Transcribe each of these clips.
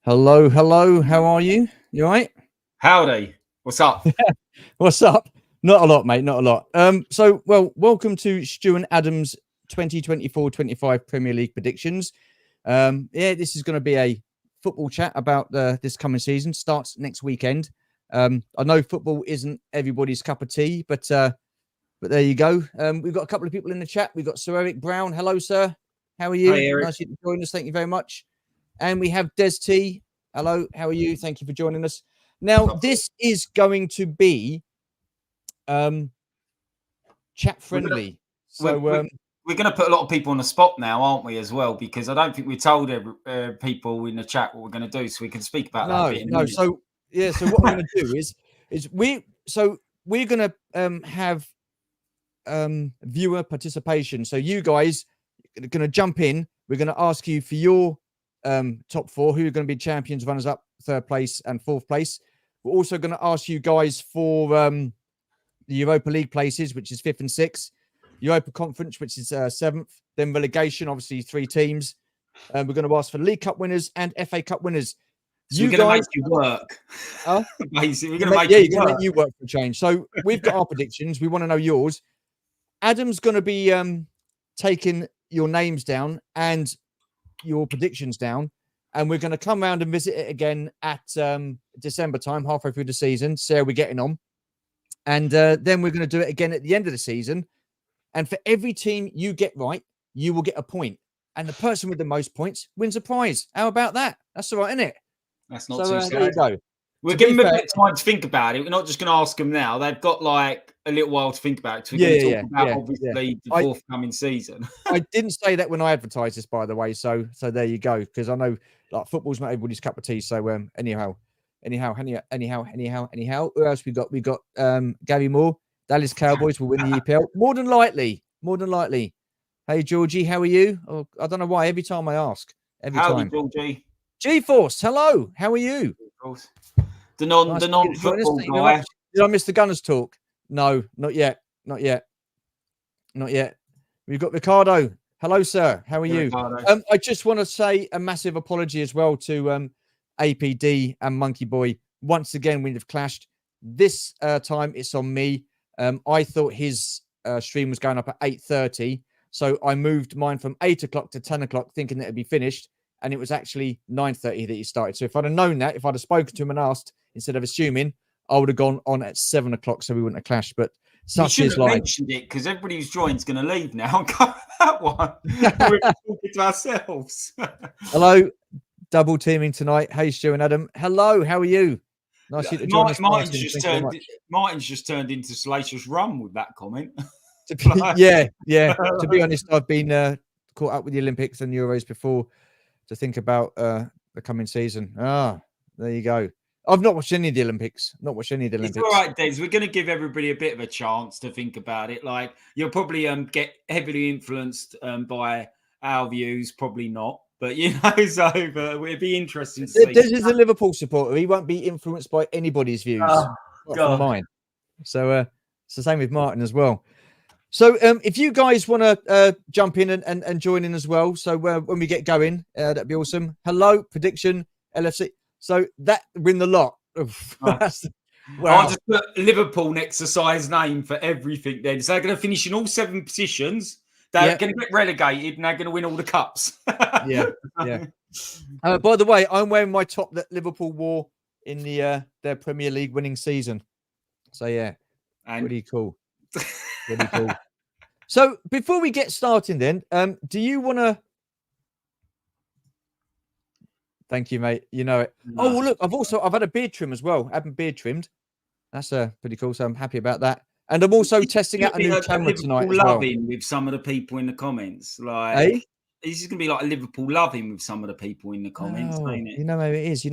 Hello, hello. How are you? You all right? Howdy. What's up? What's up? Not a lot, mate. Not a lot. Welcome to Stu and Adam's 2024-25 Premier League predictions. This is going to be a football chat about this coming season. Starts next weekend. I know football isn't everybody's cup of tea, but there you go. We've got a couple of people in the chat. We've got Sir Eric Brown. Hello, sir. How are you? Hi, Eric. Nice to join us. Thank you very much. And we have Des T. Hello, how are you? Thank you for joining us. Now, this is going to be chat friendly. We're going to put a lot of people on the spot now, aren't we, as well? Because I don't think we told people in the chat what we're going to do, so we can speak about that a bit. No. So what I'm going to do is we're going to have viewer participation. So you guys are going to jump in. We're going to ask you for your top four, who are going to be champions, runners up, third place and fourth place. We're also going to ask you guys for the Europa League places, which is fifth and sixth, Europa Conference, which is seventh, then relegation, obviously 3 teams. We're going to ask for League Cup winners and FA Cup winners. So we're going to make you work. Basically, we're going to make you work for a change. So we've got our predictions. We want to know yours. Adam's going to be taking your names down and your predictions down, and we're going to come around and visit it again at December time, halfway through the season, see how we're getting on, and then we're going to do it again at the end of the season. And for every team you get right, you will get a point, and the person with the most points wins a prize. How about that? That's all right, isn't it? That's not too sad. There you go. We're giving them a bit of time to think about it. We're not just going to ask them now. They've got like a little while to think about it. We're going to talk about obviously the forthcoming season. I didn't say that when I advertised this, by the way. So there you go. Because I know like football's not everybody's cup of tea. So anyhow. Who else we got? We got Gary Moore. Dallas Cowboys will win the EPL. More than likely. Hey Georgie, how are you? Oh, I don't know why. Every time I ask. Howdy, Georgie. G-Force, hello. How are you? The non-football guy. Did I miss the Gunners talk? No, not yet. We've got Ricardo. Hello, sir. How are you? I just want to say a massive apology as well to APD and Monkey Boy. Once again, we have clashed. This time it's on me. I thought his stream was going up at 8:30. So I moved mine from 8 o'clock to 10 o'clock thinking that it'd be finished. And it was actually 9:30 that he started. So if I'd have known that, if I'd have spoken to him and asked, instead of assuming, I would have gone on at 7 o'clock so we wouldn't have clashed. But such is life. Mentioned it because everybody who's joined is going to leave now and go that one. We're talking to ourselves. Hello, double teaming tonight. Hey, Stu and Adam. Hello, how are you? Nice to join us. Martin's just turned into Salacious Rum with that comment. Yeah. To be honest, I've been caught up with the Olympics and Euros before to think about the coming season. There you go. I've not watched any of the Olympics. It's all right, Des. We're going to give everybody a bit of a chance to think about it. Like, you'll probably get heavily influenced by our views. Probably not. But, so it'd be interesting to see. Des is a Liverpool supporter. He won't be influenced by anybody's views. From mine. So it's the same with Martin as well. So if you guys want to jump in and join in as well. So when we get going, that'd be awesome. Hello, prediction, LFC. So that win the lot. Wow. I'll just put Liverpool next to size name for everything then. So they're going to finish in all 7 positions. They're going to get relegated and they're going to win all the cups. Yeah. By the way, I'm wearing my top that Liverpool wore in their Premier League winning season. So yeah, pretty cool. Really cool. So before we get started then, do you want to... Thank you, mate. You know it. No. Oh, well, look, I've had a beard trim as well. I haven't beard trimmed. That's pretty cool. So I'm happy about that. And I'm also testing out a new camera tonight as well. Loving with some of the people in the comments. Like, this is going to be like a Liverpool loving with some of the people in the comments, ain't it? You know how it is.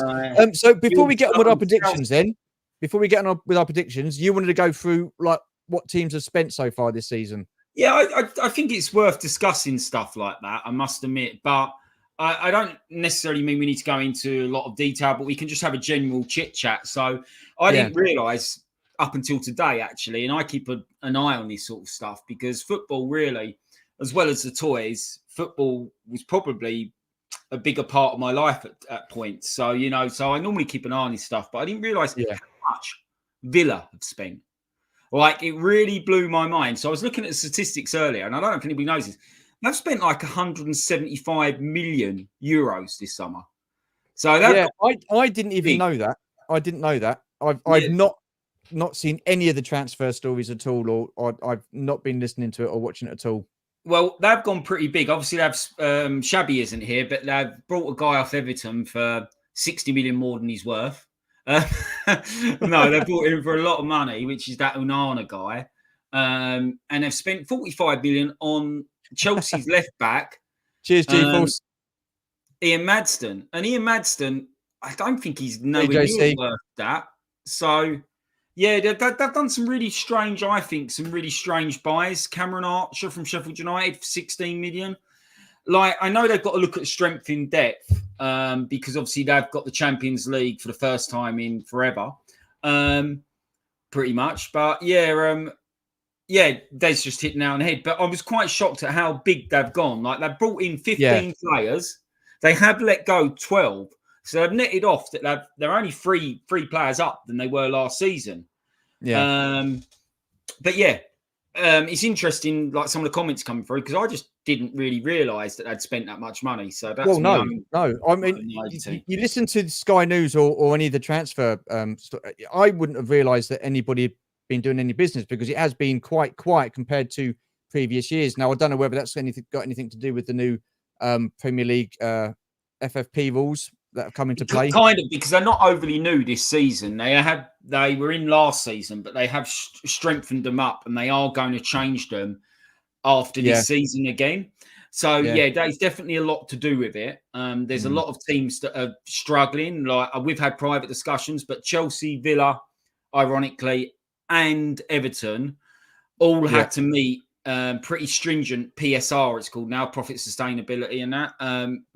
Right. So before we get on with our predictions then, you wanted to go through like what teams have spent so far this season. Yeah, I think it's worth discussing stuff like that, I must admit. But I don't necessarily mean we need to go into a lot of detail, but we can just have a general chit chat. So I didn't realise up until today, actually, and I keep an eye on this sort of stuff because football really, as well as the toys, football was probably a bigger part of my life at points. So, you know, so I normally keep an eye on this stuff, but I didn't realise how much Villa have spent. Like, it really blew my mind. So I was looking at the statistics earlier, and I don't know if anybody knows this. They've spent like 175 million euros this summer. So I didn't even know that. I didn't know that. I've not seen any of the transfer stories at all, or I've not been listening to it or watching it at all. Well, they've gone pretty big. Obviously, they've Shabby isn't here, but they've brought a guy off Everton for 60 million more than he's worth. No, they brought him for a lot of money, which is that Onana guy. And they've spent 45 million on Chelsea's left back. Cheers, G-Force. Ian Madston. And Ian Madston, I don't think he's nowhere near worth that. So, yeah, they've done some really strange, I think, some really strange buys. Cameron Archer from Sheffield United for 16 million. Like, I know they've got to look at strength in depth because obviously they've got the Champions League for the first time in forever, pretty much. But yeah, Des just hit now on the head. But I was quite shocked at how big they've gone. Like, they've brought in 15 players. They have let go 12. So they've netted off that they're only three players up than they were last season. Yeah. But yeah, it's interesting, like some of the comments coming through, because I just didn't really realise that they'd spent that much money. So that's no. I mean, you listen to Sky News or any of the transfer. I wouldn't have realised that anybody had been doing any business, because it has been quite quiet compared to previous years. Now, I don't know whether that's got anything to do with the new Premier League FFP rules that have come into play. Kind of, because they're not overly new this season. They were in last season, but they have strengthened them up, and they are going to change them after this season again. So there's definitely a lot to do with it. There's a lot of teams that are struggling. Like, we've had private discussions, but Chelsea, Villa, ironically, and Everton all had to meet pretty stringent PSR, it's called now, profit sustainability, and that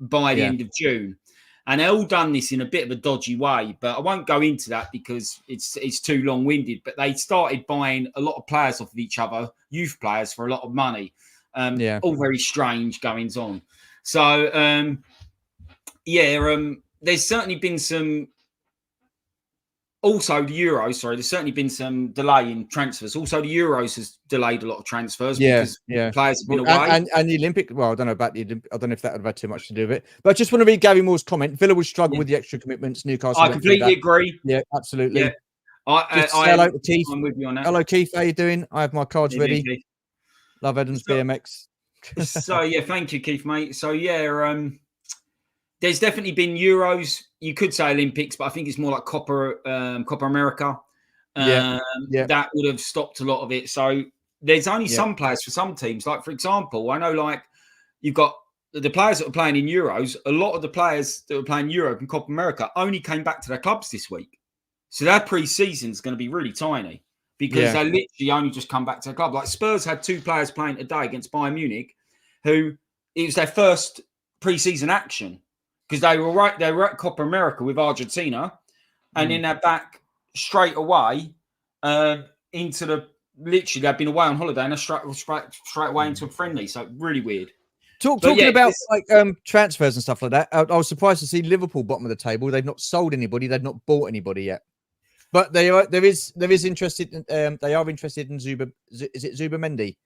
by the end of June. And they all done this in a bit of a dodgy way, but I won't go into that because it's too long-winded. But they started buying a lot of players off of each other, youth players, for a lot of money. All very strange goings on. So, there's certainly been some... Also, the Euros, there's certainly been some delay in transfers. Also, the Euros has delayed a lot of transfers because players have been away. And the Olympic, well, I don't know about the Olympic. I don't know if that would have had too much to do with it. But I just want to read Gary Moore's comment. Villa will struggle with the extra commitments. Newcastle. I completely agree. Yeah, absolutely. Yeah. Hello to Keith. I'm with you on that. Hello, Keith. How you doing? I have my cards ready. Keith. Love Adams BMX. So, thank you, Keith, mate. So, there's definitely been Euros. You could say Olympics, but I think it's more like Copa America. That would have stopped a lot of it. So there's only some players for some teams. Like, for example, I know, like, you've got the players that are playing in Euros. A lot of the players that were playing Europe and Copa America only came back to their clubs this week. So their pre-season is going to be really tiny because they literally only just come back to their club. Like, Spurs had 2 players playing today against Bayern Munich, who it was their first pre-season action. Because they were at Copa America with Argentina, and then they're back straight away into the... Literally, they've been away on holiday, and they're straight away into a friendly. So, really weird. Talking about transfers and stuff like that, I was surprised to see Liverpool bottom of the table. They've not sold anybody. They've not bought anybody yet. But there is interested. They are interested in Zuba. Is it Zubamendi?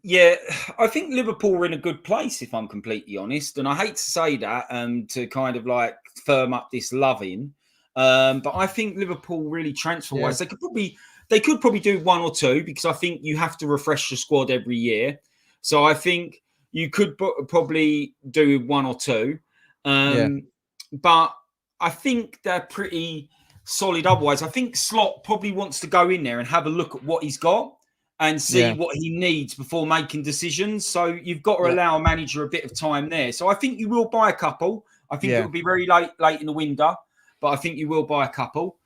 Yeah, I think Liverpool are in a good place, if I'm completely honest. And I hate to say that to kind of like firm up this loving. But I think Liverpool really transfer-wise, they could probably do 1 or 2, because I think you have to refresh your squad every year. So I think you could probably do 1 or 2. But I think they're pretty solid otherwise. I think Slot probably wants to go in there and have a look at what he's got and see what he needs before making decisions. So you've got to allow a manager a bit of time there. So I think you will buy a couple. I think it will be very late in the window, but I think you will buy a couple.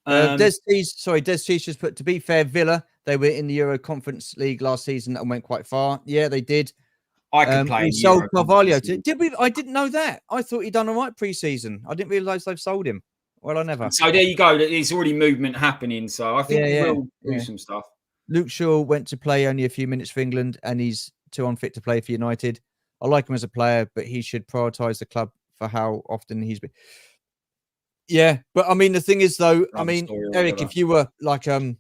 Des Tees just put, to be fair, Villa, they were in the Euro Conference League last season and went quite far. Yeah, they did. I could play. We sold Carvalho. Did we? I didn't know that. I thought he'd done all right pre-season. I didn't realise they've sold him. Well, I never. So there you go. There's already movement happening. So I think we'll do some stuff. Luke Shaw went to play only a few minutes for England, and he's too unfit to play for United. I like him as a player, but he should prioritise the club for how often he's been. Yeah, but I mean, the thing is, though, I mean, Eric, if you were like a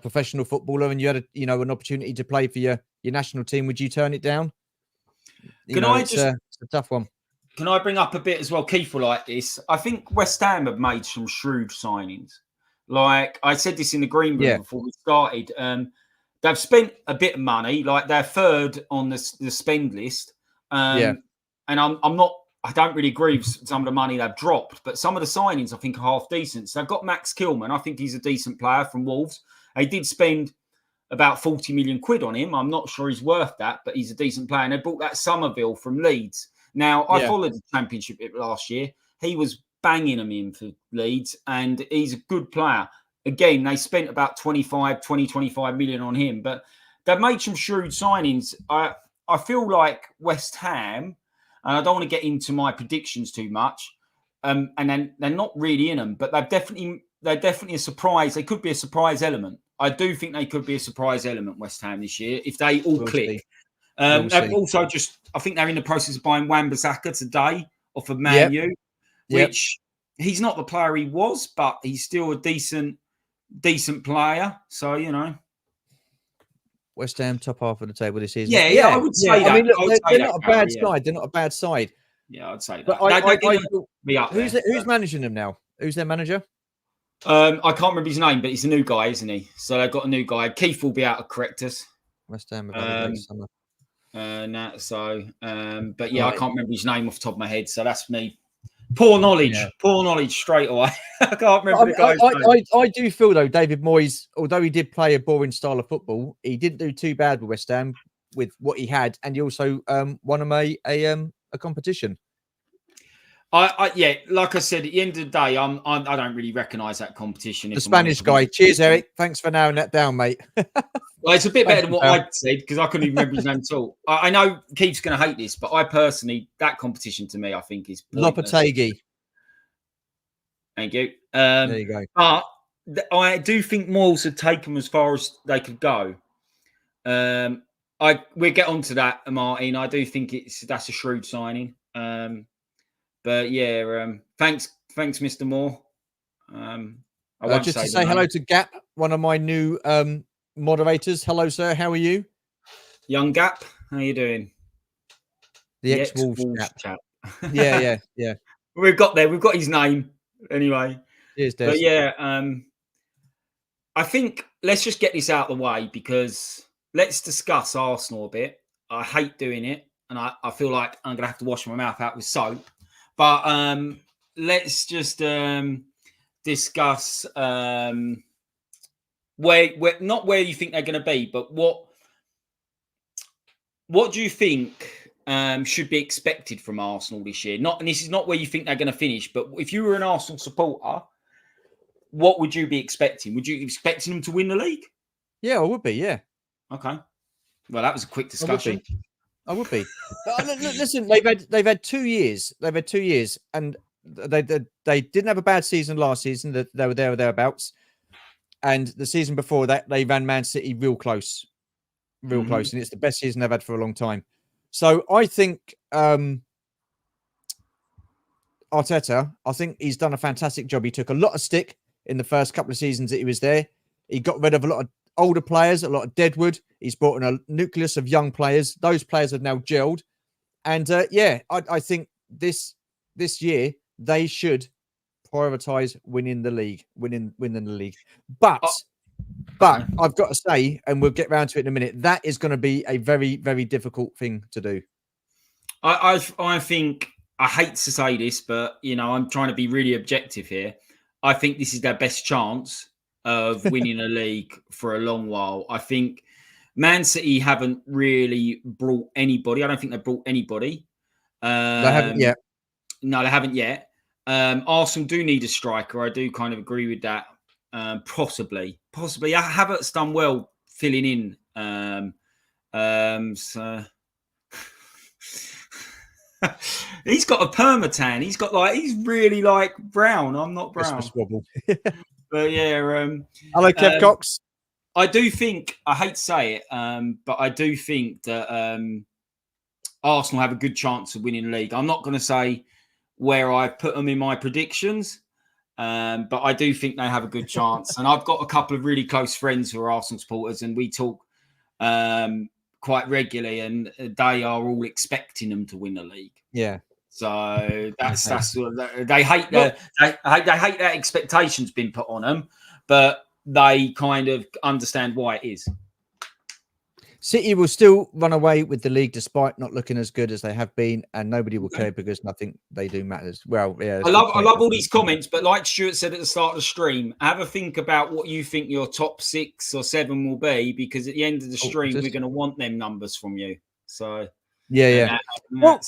professional footballer and you had an opportunity to play for your national team, would you turn it down? It's a tough one. Can I bring up a bit as well? Keith will like this. I think West Ham have made some shrewd signings. Like I said this in the green room before we started. They've spent a bit of money. Like they're third on the spend list. And I don't really agree with some of the money they've dropped, but some of the signings I think are half decent. So they've got Max Kilman. I think he's a decent player from Wolves. They did spend about 40 million quid on him. I'm not sure he's worth that, but he's a decent player. And they bought that Somerville from Leeds. Now, I followed the Championship last year. He was banging them in for Leeds, and he's a good player. Again, they spent about 25 million on him, but they've made some shrewd signings. I feel like West Ham, and I don't want to get into my predictions too much, and then they're not really in them, but they're definitely a surprise. They could be a surprise element. I do think they could be a surprise element, West Ham, this year, if they all click. They've also I think they're in the process of buying Wan-Bissaka today off of Man U, which he's not the player he was, but he's still a decent player. So, West Ham top half of the table this season. Yeah, I would say that. I mean, look, they're not a bad side. They're not a bad side. Yeah, I'd say that. But who's managing them now? Who's their manager? I can't remember his name, but he's a new guy, isn't he? So they've got a new guy. Keith will be out to correct us. West Ham have had a great summer. But yeah, I can't remember his name off the top of my head. So that's me. Poor knowledge straight away. I can't remember the guy's name. I do feel though, David Moyes, although he did play a boring style of football, he didn't do too bad with West Ham with what he had, and he also won him a competition. Like I said, at the end of the day, I don't really recognise that competition. The Spanish guy. Cheers, Eric. Thanks for narrowing that down, mate. Well, it's a bit better than what I said because I couldn't even remember his name at all. I know Keith's going to hate this, but I personally, that competition to me, I think is Lopetegui. Thank you. There you go. But I do think Moyes had taken them as far as they could go. We'll get on to that, Martin. I do think that's a shrewd signing. But yeah, thanks, Mr. Moore. I won't just to say hello to Gap, one of my new moderators. Hello, sir. How are you? Young Gap, how are you doing? The ex-Wolves chap. Yeah. We've got his name anyway. Cheers, Des. But yeah, I think let's just get this out of the way because let's discuss Arsenal a bit. I hate doing it, and I feel like I'm gonna have to wash my mouth out with soap. But let's just discuss where not where you think they're going to be, but what do you think should be expected from Arsenal this year? And this is not where you think they're going to finish, but if you were an Arsenal supporter, what would you be expecting? Would you be expecting them to win the league? Yeah, I would be. Yeah. Okay. Well, that was a quick discussion. I would be. Listen, they've had 2 years. They've had 2 years, and they didn't have a bad season last season. That they were there or thereabouts, and the season before that they ran Man City real close, close, and it's the best season they've had for a long time. So I think Arteta, I think he's done a fantastic job. He took a lot of stick in the first couple of seasons that he was there. He got rid of a lot of older players, a lot of deadwood. He's brought in a nucleus of young players. Those players have now gelled. And I think this year they should prioritize winning the league. But I've got to say, and we'll get round to it in a minute, that is going to be a very, very difficult thing to do. I think, I hate to say this, but I'm trying to be really objective here. I think this is their best chance of winning a league for a long while. I think Man City haven't really brought anybody. I don't think they've brought anybody. They haven't yet. No, they haven't yet. Arsenal do need a striker. I do kind of agree with that. Possibly. Havertz done well filling in. So he's got a permatan. He's really like brown. I'm not brown. But yeah. Hello, Kev Cox. I do think, I hate to say it, but I do think that Arsenal have a good chance of winning the league. I'm not going to say where I put them in my predictions. But I do think they have a good chance. And I've got a couple of really close friends who are Arsenal supporters, and we talk quite regularly, and they are all expecting them to win the league. Yeah. So that's they hate they hate that expectations been put on them, but they kind of understand why it is. City will still run away with the league despite not looking as good as they have been, and nobody will care because nothing they do matters. Well, yeah, I love all these comments, but like Stuart said at the start of the stream, have a think about what you think your top 6 or 7 will be, because at the end of the stream, we're going to want them numbers from you. So yeah. Well,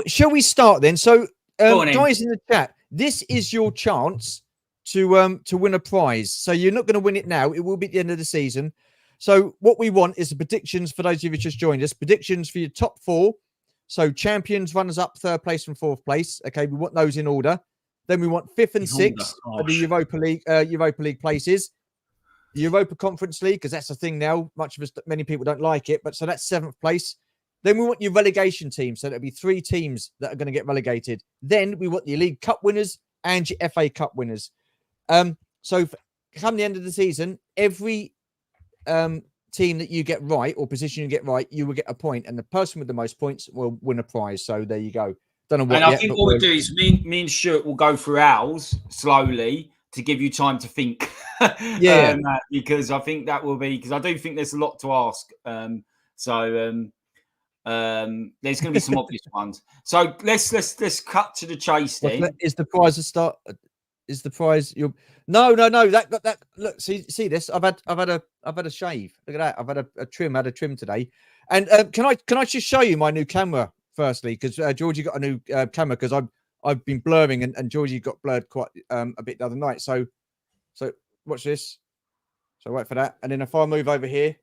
shall we start then? So, guys in the chat, this is your chance to win a prize. So you're not going to win it now; it will be at the end of the season. So what we want is the predictions for those of you who just joined us. Predictions for your top 4. So champions, runners-up, 3rd place and 4th place. Okay, we want those in order. Then we want 5th and 6th for the Europa League places. The Europa Conference League, because that's the thing now. Many people don't like it, but so that's 7th place. Then we want your relegation team. So there'll be 3 teams that are going to get relegated. Then we want the League Cup winners and your FA Cup winners. So come the end of the season, every team that you get right or position you get right, you will get a point, and the person with the most points will win a prize. So there you go. Don't know what. And I think what we'll do is me and Stuart will go through ours slowly to give you time to think. Because I think that will be, because I do think there's a lot to ask. There's going to be some obvious ones. So let's cut to the chase. Then is the prize a start? Is the prize your no that look, see this, I've had a shave, look at that, I've had a trim, today, and can I just show you my new camera firstly, because Georgie got a new camera, because I've been blurring, and Georgie got blurred quite a bit the other night, so watch this. So wait for that, and then if I move over here,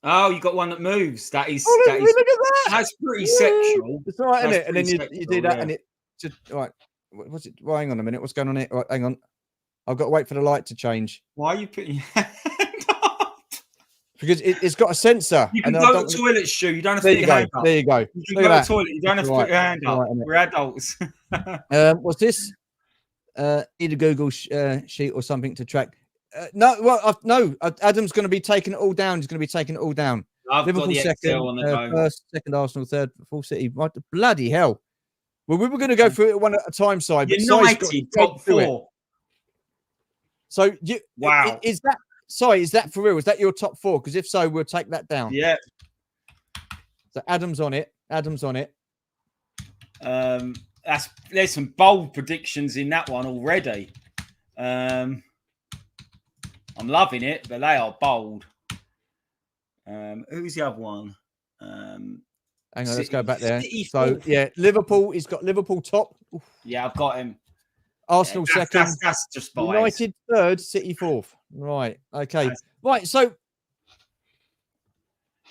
you got one that moves. Look at that, that's pretty sexual. It's all right, isn't it? And then you do that, and it just right. What's it? Well, hang on a minute. What's going on here? Right, hang on. I've got to wait for the light to change. Why are you putting your hand up? Because it's got a sensor. You can go to the toilet, Stu. You don't have to put your hand up. There you go. You can go to the toilet. You don't have to put your hand up. We're adults. What's this? Need a Google sheet or something to track. No. Adam's going to be taking it all down. He's going to be taking it all down. Liverpool second, on the first, second Arsenal, 3rd, 4th City. What the bloody hell? Well, we were going to go through it one at a time, side. United top 4. So, wow, is that for real? Is that your top 4? Because if so, we'll take that down. Yeah. So Adam's on it. There's some bold predictions in that one already. I'm loving it, but they are bold. Who's the other one? Hang on, let's go back there. So, Liverpool, he's got Liverpool top. Oof. Yeah, I've got him. Arsenal second. That's just biased. United 3rd, City 4th. Right, okay. Right, so.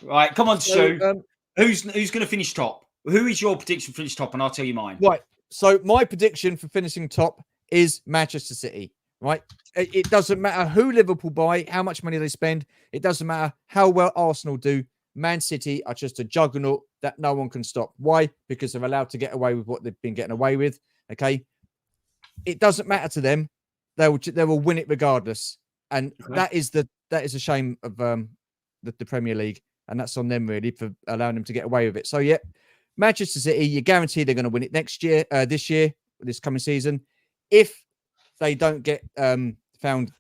Right, come on, Stu. Who's going to finish top? Who is your prediction for finish top? And I'll tell you mine. Right, so my prediction for finishing top is Manchester City. Right, it doesn't matter who Liverpool buy, how much money they spend. It doesn't matter how well Arsenal do. Man City are just a juggernaut that no one can stop. Why? Because they're allowed to get away with what they've been getting away with. Okay, it doesn't matter to them. They will win it regardless, and that is a shame of the Premier League, and that's on them really for allowing them to get away with it. So Manchester City, you guarantee they're going to win it this coming season, if they don't get found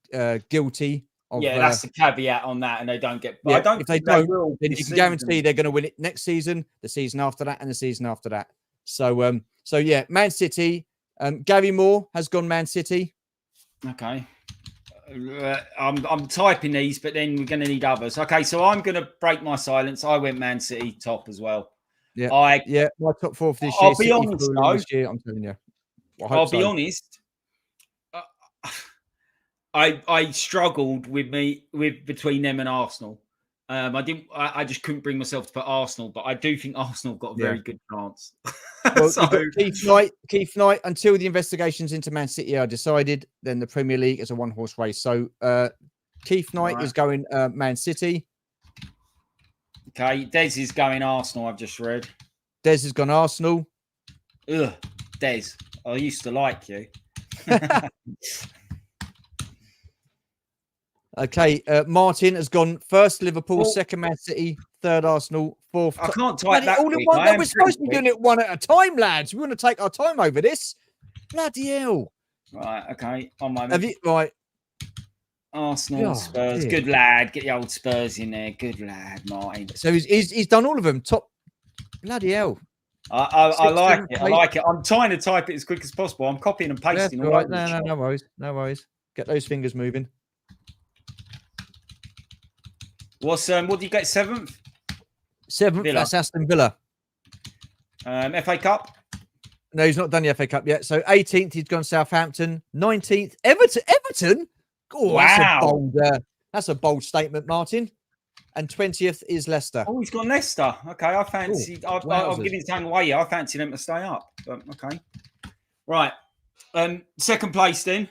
guilty. That's the caveat on that, and they don't get. Yeah, if they don't, then you can guarantee they're going to win it next season, the season after that, and the season after that. So, Man City. Gary Moore has gone Man City. Okay, I'm typing these, but then we're going to need others. Okay, so I'm going to break my silence. I went Man City top as well. Yeah, my top 4 for this year. I'll be honest, though. This year, I'm telling you. I'll be honest. I struggled with between them and Arsenal. I just couldn't bring myself to put Arsenal, but I do think Arsenal got a very good chance. Well, so, Keith Knight, until the investigations into Man City are decided, then the Premier League is a one-horse race. So Keith Knight is going Man City. Okay, Des is going Arsenal, I've just read. Des has gone Arsenal. Ugh, Des. I used to like you. Okay, Martin has gone first Liverpool, Well, second Man City, third Arsenal, fourth. I can't type that all in quick. one. I No, am we're supposed to be pretty doing it one at a time, lads. We want to take our time over this. Bloody hell! quick. Right, okay. On my Have you right? Arsenal, Oh, Spurs. dear. Good lad. Get the old Spurs in there. Good lad, Martin. So he's done all of them. Top. Bloody hell! I Six, like seven, it. I eight. like it. I'm trying to type it as quick as possible. I'm copying and That's pasting all all right. over the shop. No worries. No worries. Get those fingers moving. What do you get? Seventh? Seventh. Villa. That's Aston Villa. FA Cup. No, he's not done the FA Cup yet. So 18th, he's gone Southampton. 19th, Everton. Everton. Oh, Wow. that's a bold statement, Martin. And 20th is Leicester. Oh, he's gone Leicester. Okay, I fancy. I'll give you the time away. I fancy them to stay up. But, okay. Right. Second place then.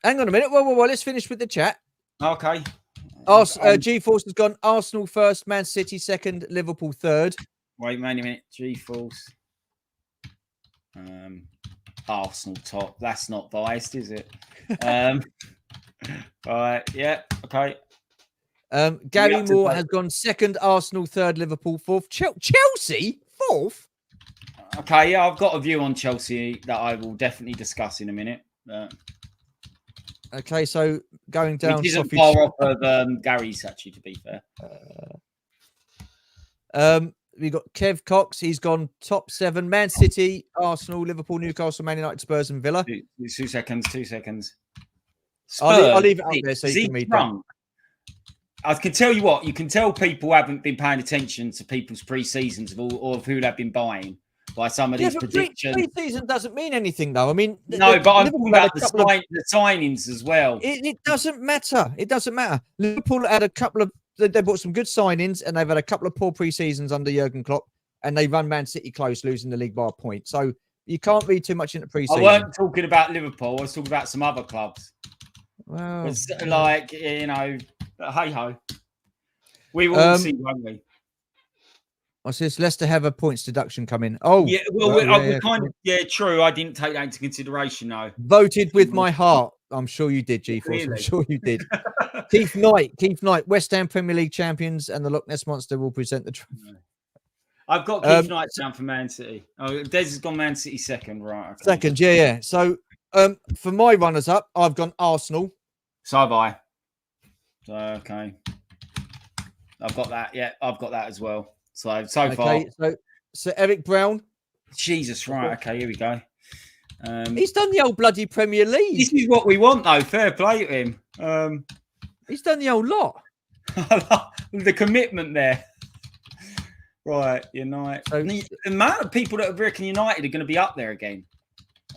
Hang on a minute. Well, let's finish with the chat. Okay. G-Force has gone Arsenal first, Man City second, Liverpool third. Wait a minute. G-Force. Arsenal top. That's not biased, is it? All right. Yeah. Okay. Gary Moore has gone second, Arsenal third, Liverpool fourth. Chelsea fourth? Okay, yeah, I've got a view on Chelsea that I will definitely discuss in a minute. Okay, so going down. Which isn't far off of Gary's, actually, to be fair. We've got Kev Cox. He's gone top seven. Man City, Arsenal, Liverpool, Newcastle, Man United, Spurs, and Villa. 2 seconds. Spurs, I'll leave it up there so you can read them. I can tell you what, you can tell people haven't been paying attention to people's pre-seasons of who they've been buying by some of these predictions. Pre-season doesn't mean anything, though. I mean, no, but I'm talking about the signings as well. It doesn't matter. It doesn't matter. Liverpool had a couple of. They bought some good signings, and they've had a couple of poor pre-seasons under Jurgen Klopp, and they run Man City close, losing the league by a point. So you can't read too much into pre-season. I weren't talking about Liverpool. I was talking about some other clubs. Well, it's like, hey ho, we will see, won't we? I says Leicester have a points deduction coming. Oh, yeah. True. I didn't take that into consideration, though. Voted with my heart. I'm sure you did, G-Force. Really? I'm sure you did. Keith Knight, West Ham Premier League champions, and the Loch Ness Monster will present the trophy. I've got Keith Knight down for Man City. Oh, Des has gone Man City second, right? Okay. Second, yeah. So, for my runners-up, I've gone Arsenal. So have I. So, okay. I've got that. Yeah, I've got that as well. So far. So Eric Brown. Jesus, right. Okay, here we go. He's done the old bloody Premier League. This is what we want, though. Fair play to him. He's done the old lot. The commitment there. Right, United. So, the amount of people that have reckon United are going to be up there again.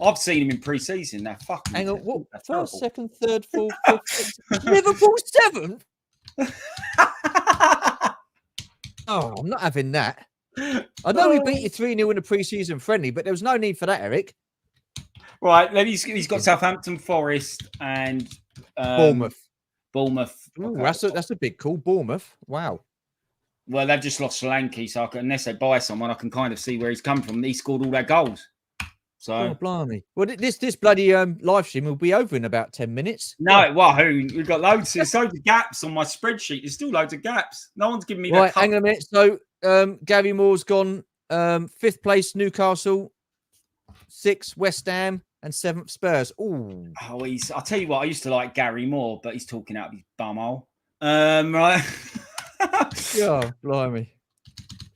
I've seen him in pre-season. They're fucking. Hang on, what? First, second, third, fourth, fifth. Liverpool seventh. Oh, I'm not having that. I know we beat you 3-0 in a pre-season friendly, but there was no need for that, Eric. Right, he's got Southampton, Forest, and Bournemouth. Okay. That's a big call. Bournemouth. Wow. Well, they've just lost Solanke, so unless they buy someone, I can kind of see where he's come from. He scored all their goals. So, blimey. Well, this bloody live stream will be over in about 10 minutes. No, we've got loads. There's loads of gaps on my spreadsheet. There's still loads of gaps. No one's giving me that. Right, hang on a minute. So, Gary Moore's gone 5th place, Newcastle, 6th, West Ham, and 7th, Spurs. Ooh. Oh, I'll tell you what, I used to like Gary Moore, but he's talking out of his bumhole. Right. Yeah, blimey.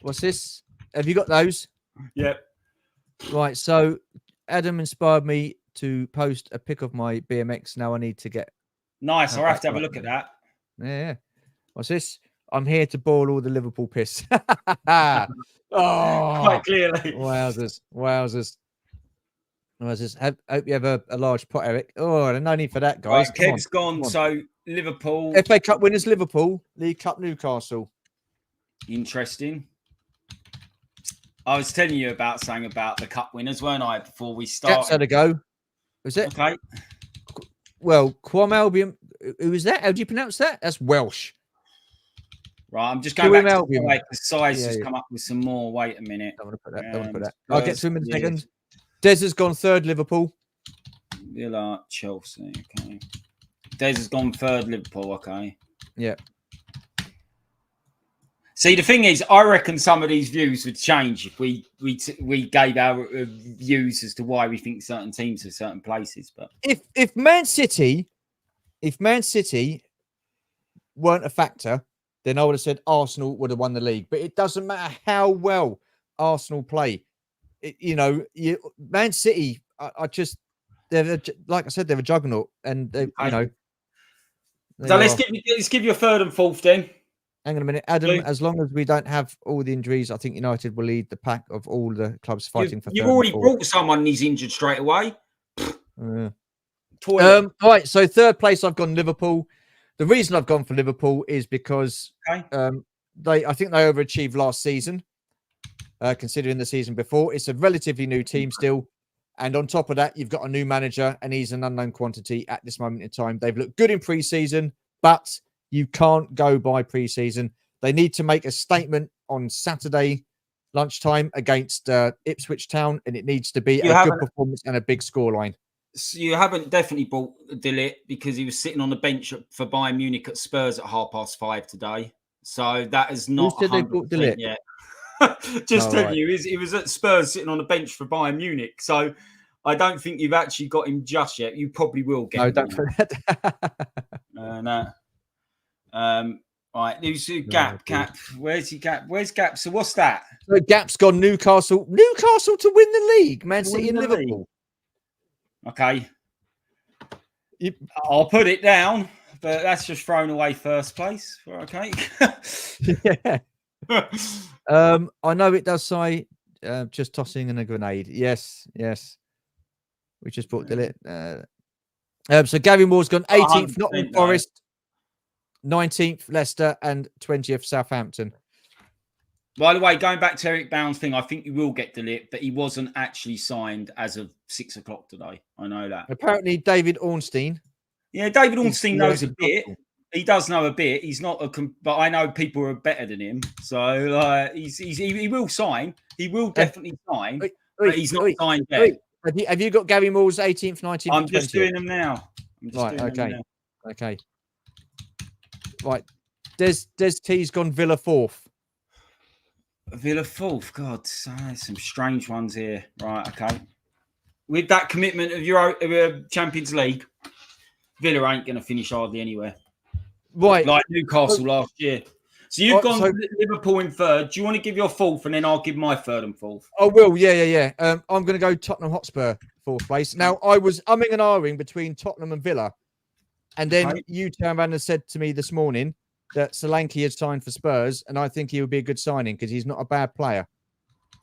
What's this? Have you got those? Yep. Right, so Adam inspired me to post a pic of my BMX. Now I need to get. Nice. I'll have to have a look at that. Yeah. What's this? I'm here to boil all the Liverpool piss. Oh, quite clearly. Wowzers. Hope you have a large pot, Eric. Oh, no need for that, guys. Right, Kev's gone. So Liverpool. FA Cup winners, Liverpool. League Cup, Newcastle. Interesting. I was telling you about something about the cup winners, weren't I, before we started? Japs had a go. Was it? Okay. Well, Quam Albion. Who is that? How do you pronounce that? That's Welsh. Right, I'm just going back to the size. Just come up with some more. Wait a minute. Don't want to put that. I'll get to him in a second. Des has gone third, Liverpool. Villa, Chelsea. Okay. Des has gone third, Liverpool. Okay. Yeah. See, the thing is, I reckon some of these views would change if we gave our views as to why we think certain teams are certain places. But if Man City weren't a factor, then I would have said Arsenal would have won the league. But it doesn't matter how well Arsenal play. Man City, like I said, they're a juggernaut, and they, so let's give you a third and fourth then. Hang on a minute, Adam. As long as we don't have all the injuries, I think United will lead the pack of all the clubs fighting for. You've already brought someone he's injured straight away. Right, so third place, I've gone Liverpool. The reason I've gone for Liverpool is because I think they overachieved last season, considering the season before. It's a relatively new team still. And on top of that, you've got a new manager, and he's an unknown quantity at this moment in time. They've looked good in pre-season, but you can't go by pre-season. They need to make a statement on Saturday lunchtime against Ipswich Town, and it needs to be a good performance and a big scoreline. So you haven't definitely bought De Ligt because he was sitting on the bench for Bayern Munich at Spurs at 5:30 today. So that is not. Who said they bought De Ligt yet? Just tell you, he was at Spurs sitting on the bench for Bayern Munich. So I don't think you've actually got him just yet. You probably will get him. Don't forget. No. Right, who's Gap? Where's Gap? Where's Gap? So what's that? So Gap's gone Newcastle to win the league. Man City and Liverpool. Okay. I'll put it down, but that's just thrown away first place. Okay. Yeah. I know it does say just tossing in a grenade. Yes. We just brought De Ligt. So Gary Moore's gone 18th, Nottingham Forest, 19th Leicester, and 20th Southampton. By the way, going back to Eric Bound's thing, I think you will get De Ligt, but he wasn't actually signed as of 6 o'clock today. I know that. Apparently, David Ornstein. Yeah, David Ornstein knows a bit. He does know a bit. He's not but I know people are better than him. So he will sign. He will definitely sign. But he's not signed yet. Have you got Gary Moore's 18th, 19th? I'm just doing them now. Okay. Right. Des T's gone Villa 4th. Villa 4th. God, some strange ones here. Right, okay. With that commitment of your Champions League, Villa ain't going to finish hardly anywhere. Right. Like Newcastle last year. So you've gone Liverpool in third. Do you want to give your fourth, and then I'll give my third and fourth? I will. Yeah. I'm going to go Tottenham Hotspur 4th place. Now, I was umming and ahhing between Tottenham and Villa. And then you turned around and said to me this morning that Solanke had signed for Spurs, and I think he would be a good signing because he's not a bad player.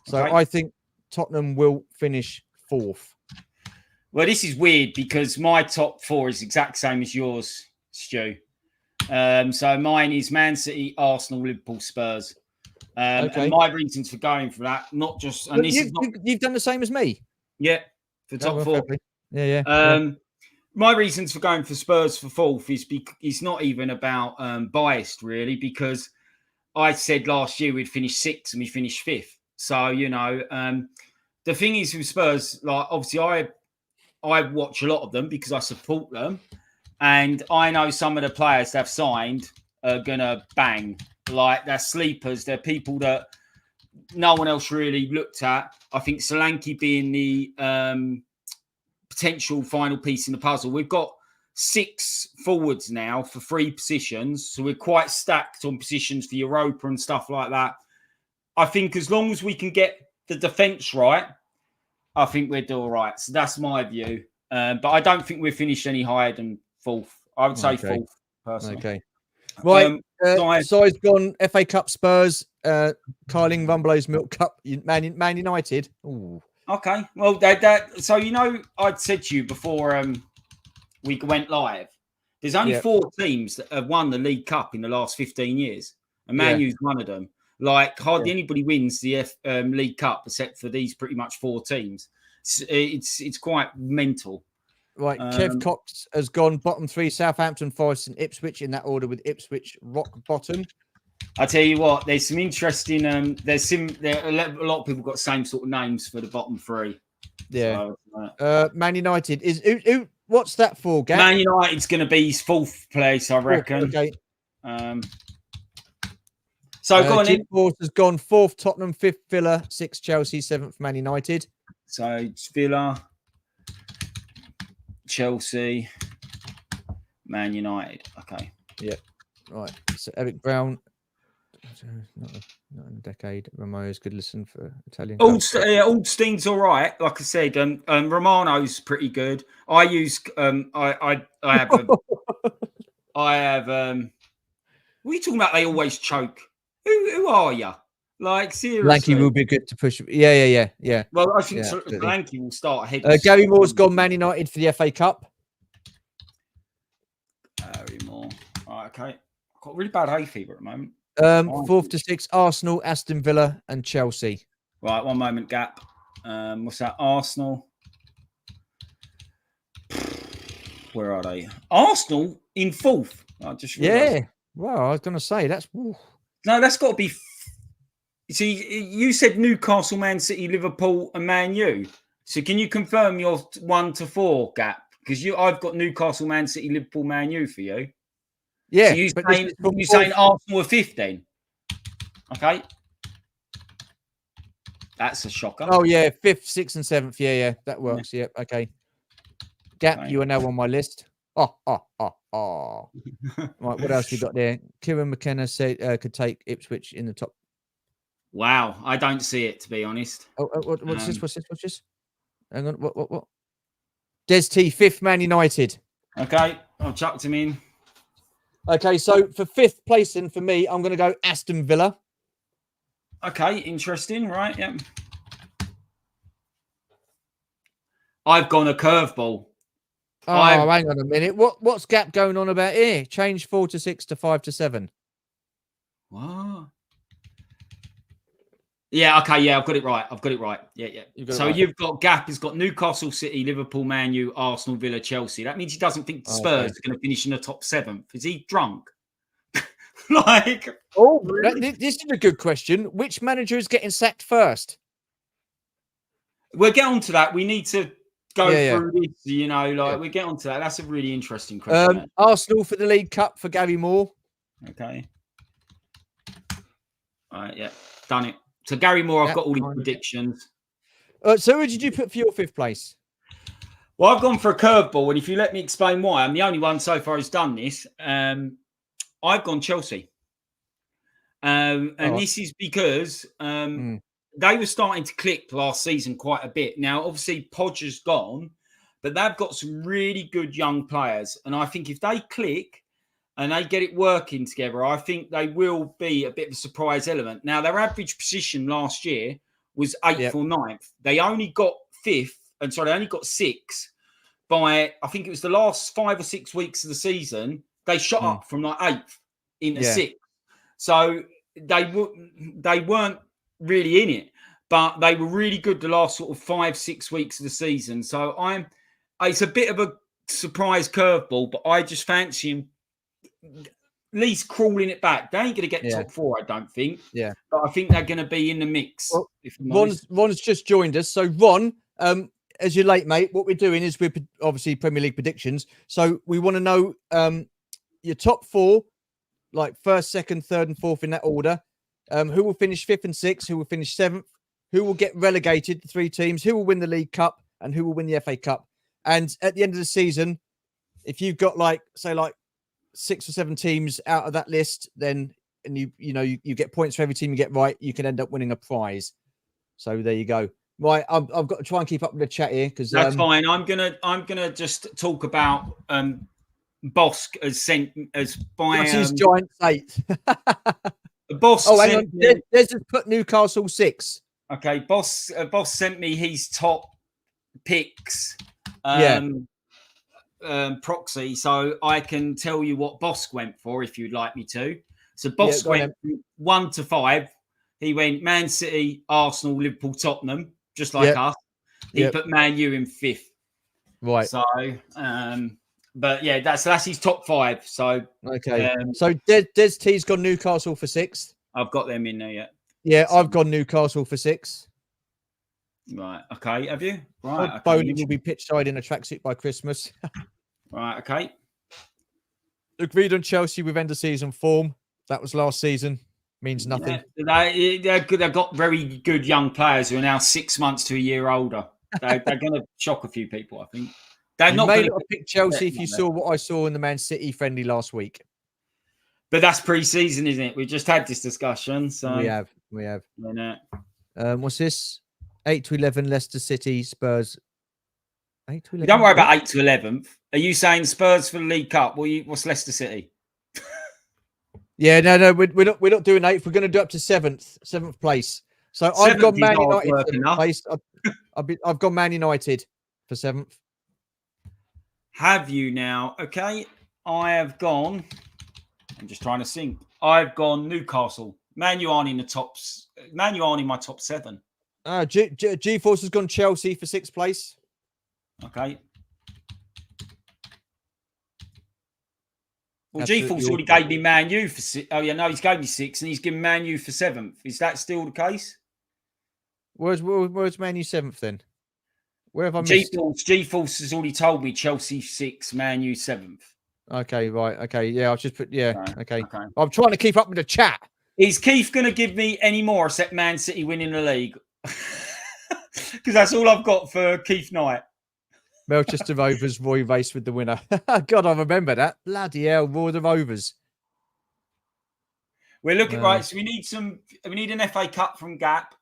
So I think Tottenham will finish 4th. Well, this is weird because my top 4 is the exact same as yours, Stu. So mine is Man City, Arsenal, Liverpool, Spurs. And my reasons for going for that, not just... And you've done the same as me? Yeah, for top 4. Yeah. My reasons for going for Spurs for 4th is not even about biased, really, because I said last year we'd finish 6th and we finished 5th. So, the thing is with Spurs, like obviously I watch a lot of them because I support them. And I know some of the players they've signed are going to bang. Like, they're sleepers. They're people that no one else really looked at. I think Solanke being the potential final piece in the puzzle. We've got 6 forwards now for 3 positions. So we're quite stacked on positions for Europa and stuff like that. I think as long as we can get the defence right, I think we'll do all right. So that's my view. But I don't think we've finished any higher than 4th. I would say 4th, personally. Okay. Right. Si's gone FA Cup Spurs, Carling Rumblow's Milk Cup, Man United. Ooh. Okay. Well, so, I'd said to you before we went live, there's only 4 teams that have won the League Cup in the last 15 years. And Man U's one of them. Like, hardly anybody wins the League Cup except for these pretty much 4 teams. It's quite mental. Right, Kev Cox has gone bottom 3, Southampton, Forest, and Ipswich in that order, with Ipswich rock bottom. I tell you what, there's some interesting. A lot of people got the same sort of names for the bottom 3. Yeah. So, Man United is who? What's that for, Gap? Man United's going to be his 4th place, I reckon. Okay. So go on Jim in. Force has gone 4th Tottenham, 5th Villa, 6th Chelsea, 7th Man United. So it's Villa, Chelsea, Man United. Okay. Yeah. Right. So Eric Brown. Not in a decade. Ramo's good listen for Italian. Aldstein's all right. Like I said, Romano's pretty good. I use I have I have what are you talking about? They always choke. Who are you? Like seriously, Blanky will be good to push. Yeah. Well, I think Blanky will start ahead. Gary Moore's gone Man United for the FA Cup. Gary Moore. Right, okay. I've got really bad hay fever at the moment. 4th to 6th, Arsenal, Aston Villa, and Chelsea. Right, one moment, Gap. What's that? Arsenal. Where are they? Arsenal in 4th. I just realized. Yeah. Well, I was going to say that's. Oof. No, that's got to be. See, you said Newcastle, Man City, Liverpool, and Man U. So can you confirm your 1 to 4 Gap? Because I've got Newcastle, Man City, Liverpool, Man U for you. Yeah. So you saying Arsenal are 5th then? Okay. That's a shocker. Oh yeah, 5th, 6th, and 7th. Yeah, that works. Yeah. Yep. Okay. Gap, okay. You are now on my list. Oh. Right, what else we got there? Kieran McKenna said could take Ipswich in the top. Wow, I don't see it, to be honest. What's this? Hang on, what? Des T, 5th Man United. Okay, I've chucked him in. Okay, so for 5th placing for me, I'm going to go Aston Villa. Okay, interesting, right? Yep. I've gone a curveball. Oh, hang on a minute. What's Gap going on about here? Change 4 to 6 to 5 to 7. What? Yeah, okay, yeah, I've got it right. Yeah. You've got Gap has got Newcastle, City, Liverpool, Man U, Arsenal, Villa, Chelsea. That means he doesn't think the Spurs are going to finish in the top 7th. Is he drunk? Really? This is a good question. Which manager is getting sacked first? We'll get on to that. We need to go through this, we'll get on to that. That's a really interesting question. Arsenal for the League Cup for Gary Moore. Okay. All right, yeah, done it. So Gary Moore, I've got all his predictions. So who did you put for your 5th place? Well, I've gone for a curveball, and if you let me explain why, I'm the only one so far who's done this. I've gone Chelsea. This is because they were starting to click last season quite a bit. Now, obviously, Podger's gone, but they've got some really good young players. And I think if they click and they get it working together, I think they will be a bit of a surprise element. Now, their average position last year was 8th or 9th. They only got 5th, they only got 6th by, I think it was the last 5 or 6 weeks of the season. They shot up from like 8th into 6th. So they weren't really in it, but they were really good the last sort of 5-6 weeks of the season. So it's a bit of a surprise curveball, but I just fancy him at least crawling it back. They ain't going to get top 4, I don't think. Yeah. But I think they're going to be in the mix. Well, Ron's just joined us. So Ron, as you're late, mate, what we're doing is we're obviously Premier League predictions. So we want to know your top 4, like 1st, 2nd, 3rd, and 4th in that order. Who will finish 5th and 6th? Who will finish 7th? Who will get relegated? The 3 teams. Who will win the League Cup? And who will win the FA Cup? And at the end of the season, if you've got like 6 or 7 teams out of that list, then you get points for every team you get right, you can end up winning a prize. So there you go. Right, I've got to try and keep up with the chat here because that's fine. I'm gonna just talk about Bosk has sent as by his Giants 8th. Boss. Oh, hang on. There's just put Newcastle 6. Okay, Boss sent me his top picks. Proxy, so I can tell you what Bosk went for if you'd like me to. So Bosk went 1 to 5. He went Man City, Arsenal, Liverpool, Tottenham, just like us. He put Man U in 5th. Right. So, but yeah, that's his top 5. So okay. So Des T's gone Newcastle for 6th. I've got them in there yet. Yeah, so I've gone Newcastle for 6th. Right. Okay. Have you? Right. Okay. Bowley will be pitch side in a tracksuit by Christmas. Right. Okay. Agreed on Chelsea with end of season form. That was last season. Means nothing. They're good. They've got very good young players who are now 6 months to a year older. They're going to shock a few people, I think. They're You not may going not have picked Chelsea if you saw what I saw in the Man City friendly last week. But that's pre-season, isn't it? We just had this discussion. So We have. What's this? 8 to 11 Leicester City Spurs. 8 to 11. Don't worry about 8 to 11th. Are you saying Spurs for the League Cup? What's Leicester City? Yeah, no, we're not doing 8th. We're going to do up to 7th place. So I've got Man United place. I've got Man United for 7th. Have you now? Okay, I have gone. I'm just trying to think. I've gone Newcastle. Man, you aren't in the tops. Man, you aren't in my top 7. G-Force has gone Chelsea for 6th place. Okay. Well, G-Force already gave me Man U for 6. Oh, yeah, no, he's gave me 6 and he's given Man U for 7th. Is that still the case? Where's Man U 7th then? Where have I missed? G-Force has already told me Chelsea 6, Man U 7th. Okay, right. Okay, yeah, I'll just put, Right. Okay. I'm trying to keep up with the chat. Is Keith going to give me any more except Man City winning the league? Because that's all I've got for Keith Knight. Manchester Rovers, Roy Race with the winner. God, I remember that. Bloody hell, Roy the Rovers. We're looking right. So we need an FA Cup from Gap.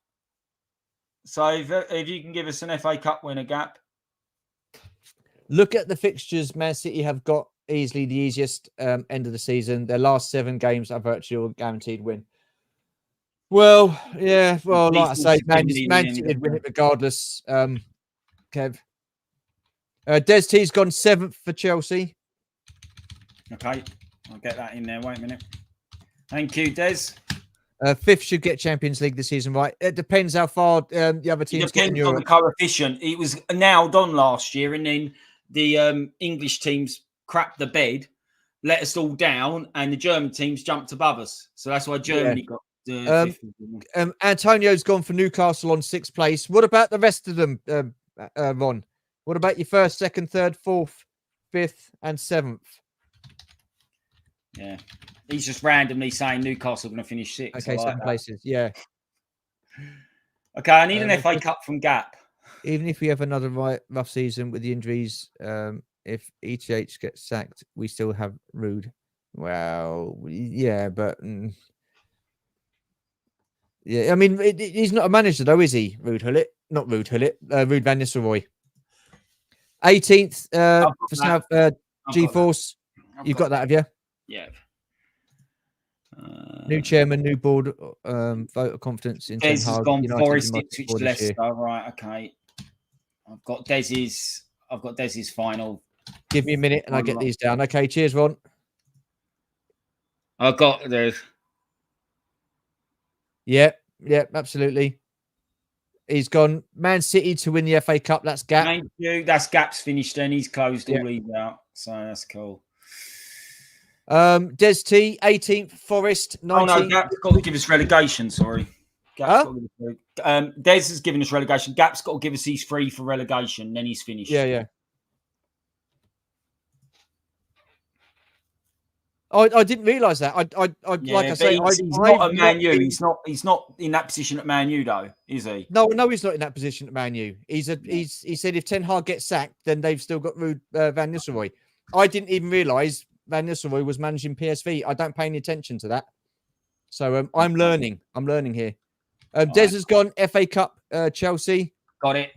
So if you can give us an FA Cup winner, Gap. Look at the fixtures. Man City have got easily the easiest end of the season. Their last 7 games are virtually a guaranteed win. Well, yeah. Well, like I say, Man City did win it regardless. Kev. Des T's gone 7th for Chelsea. Okay, I'll get that in there. Wait a minute. Thank you, Des. 5th should get Champions League this season, right? It depends how far the other teams get in Europe. On the coefficient. It was nailed on last year, and then the English teams crapped the bed, let us all down, and the German teams jumped above us. So that's why Germany got the 5th. Antonio's gone for Newcastle on 6th place. What about the rest of them, Ron? What about your 1st, 2nd, 3rd, 4th, 5th, and 7th? Yeah. He's just randomly saying Newcastle are going to finish 6th. Okay, 7 places. Yeah. Okay, I need an FA Cup from Gap. Even if we have another rough season with the injuries, if ETH gets sacked, we still have Rude. Well, yeah, but yeah, I mean, he's not a manager though, is he? Rude Hullet, not Rude Hullet, Rude Van Nistelrooy. 18th for South G-Force. You've got that, have you? Yeah. New chairman, new board, vote of confidence in Des has gone Forest, Ipswich, Leicester. Right, okay. I've got Des's final. Give me a minute and I'll get these down. Okay, cheers, Ron. I've got those. Yeah, absolutely. He's gone Man City to win the FA Cup. That's Gap. Thank you. That's Gap's finished and he's closed all these out. So that's cool. Des T, 18th, Forest, 19th. Oh no, Gap's got to give us relegation, sorry. Des has given us relegation. Gap's got to give us these 3 for relegation, then he's finished. Yeah. I didn't realise that. Like I say, he's not at Man U. He's not in that position at Man U, though, is he? No, he's not in that position at Man U. He said if Ten Hag gets sacked, then they've still got Ruud Van Nistelrooy. I didn't even realise Van Nistelrooy was managing PSV. I don't pay any attention to that. So I'm learning. I'm learning here. Des has gone FA Cup, Chelsea. Got it.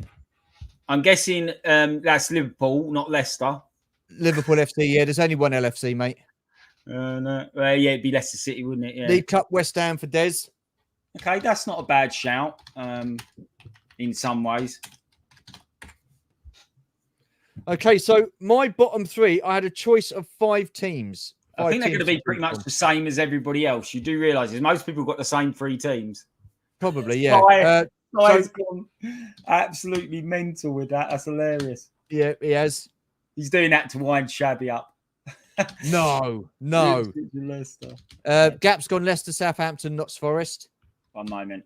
I'm guessing that's Liverpool, not Leicester. Liverpool FC. Yeah, there's only one LFC, mate. No. Yeah, it'd be Leicester City, wouldn't it? Yeah. League Cup, West Ham for Des. Okay, that's not a bad shout. In some ways. Okay, so my bottom 3, I had a choice of 5 teams. I think they're going to be pretty much the same as everybody else. You do realise most people got the same 3 teams. Probably, yeah. Guy's gone absolutely mental with that. That's hilarious. Yeah, he has. He's doing that to wind Shabby up. No. Leicester. Gap's gone Leicester, Southampton, Notts Forest. One moment.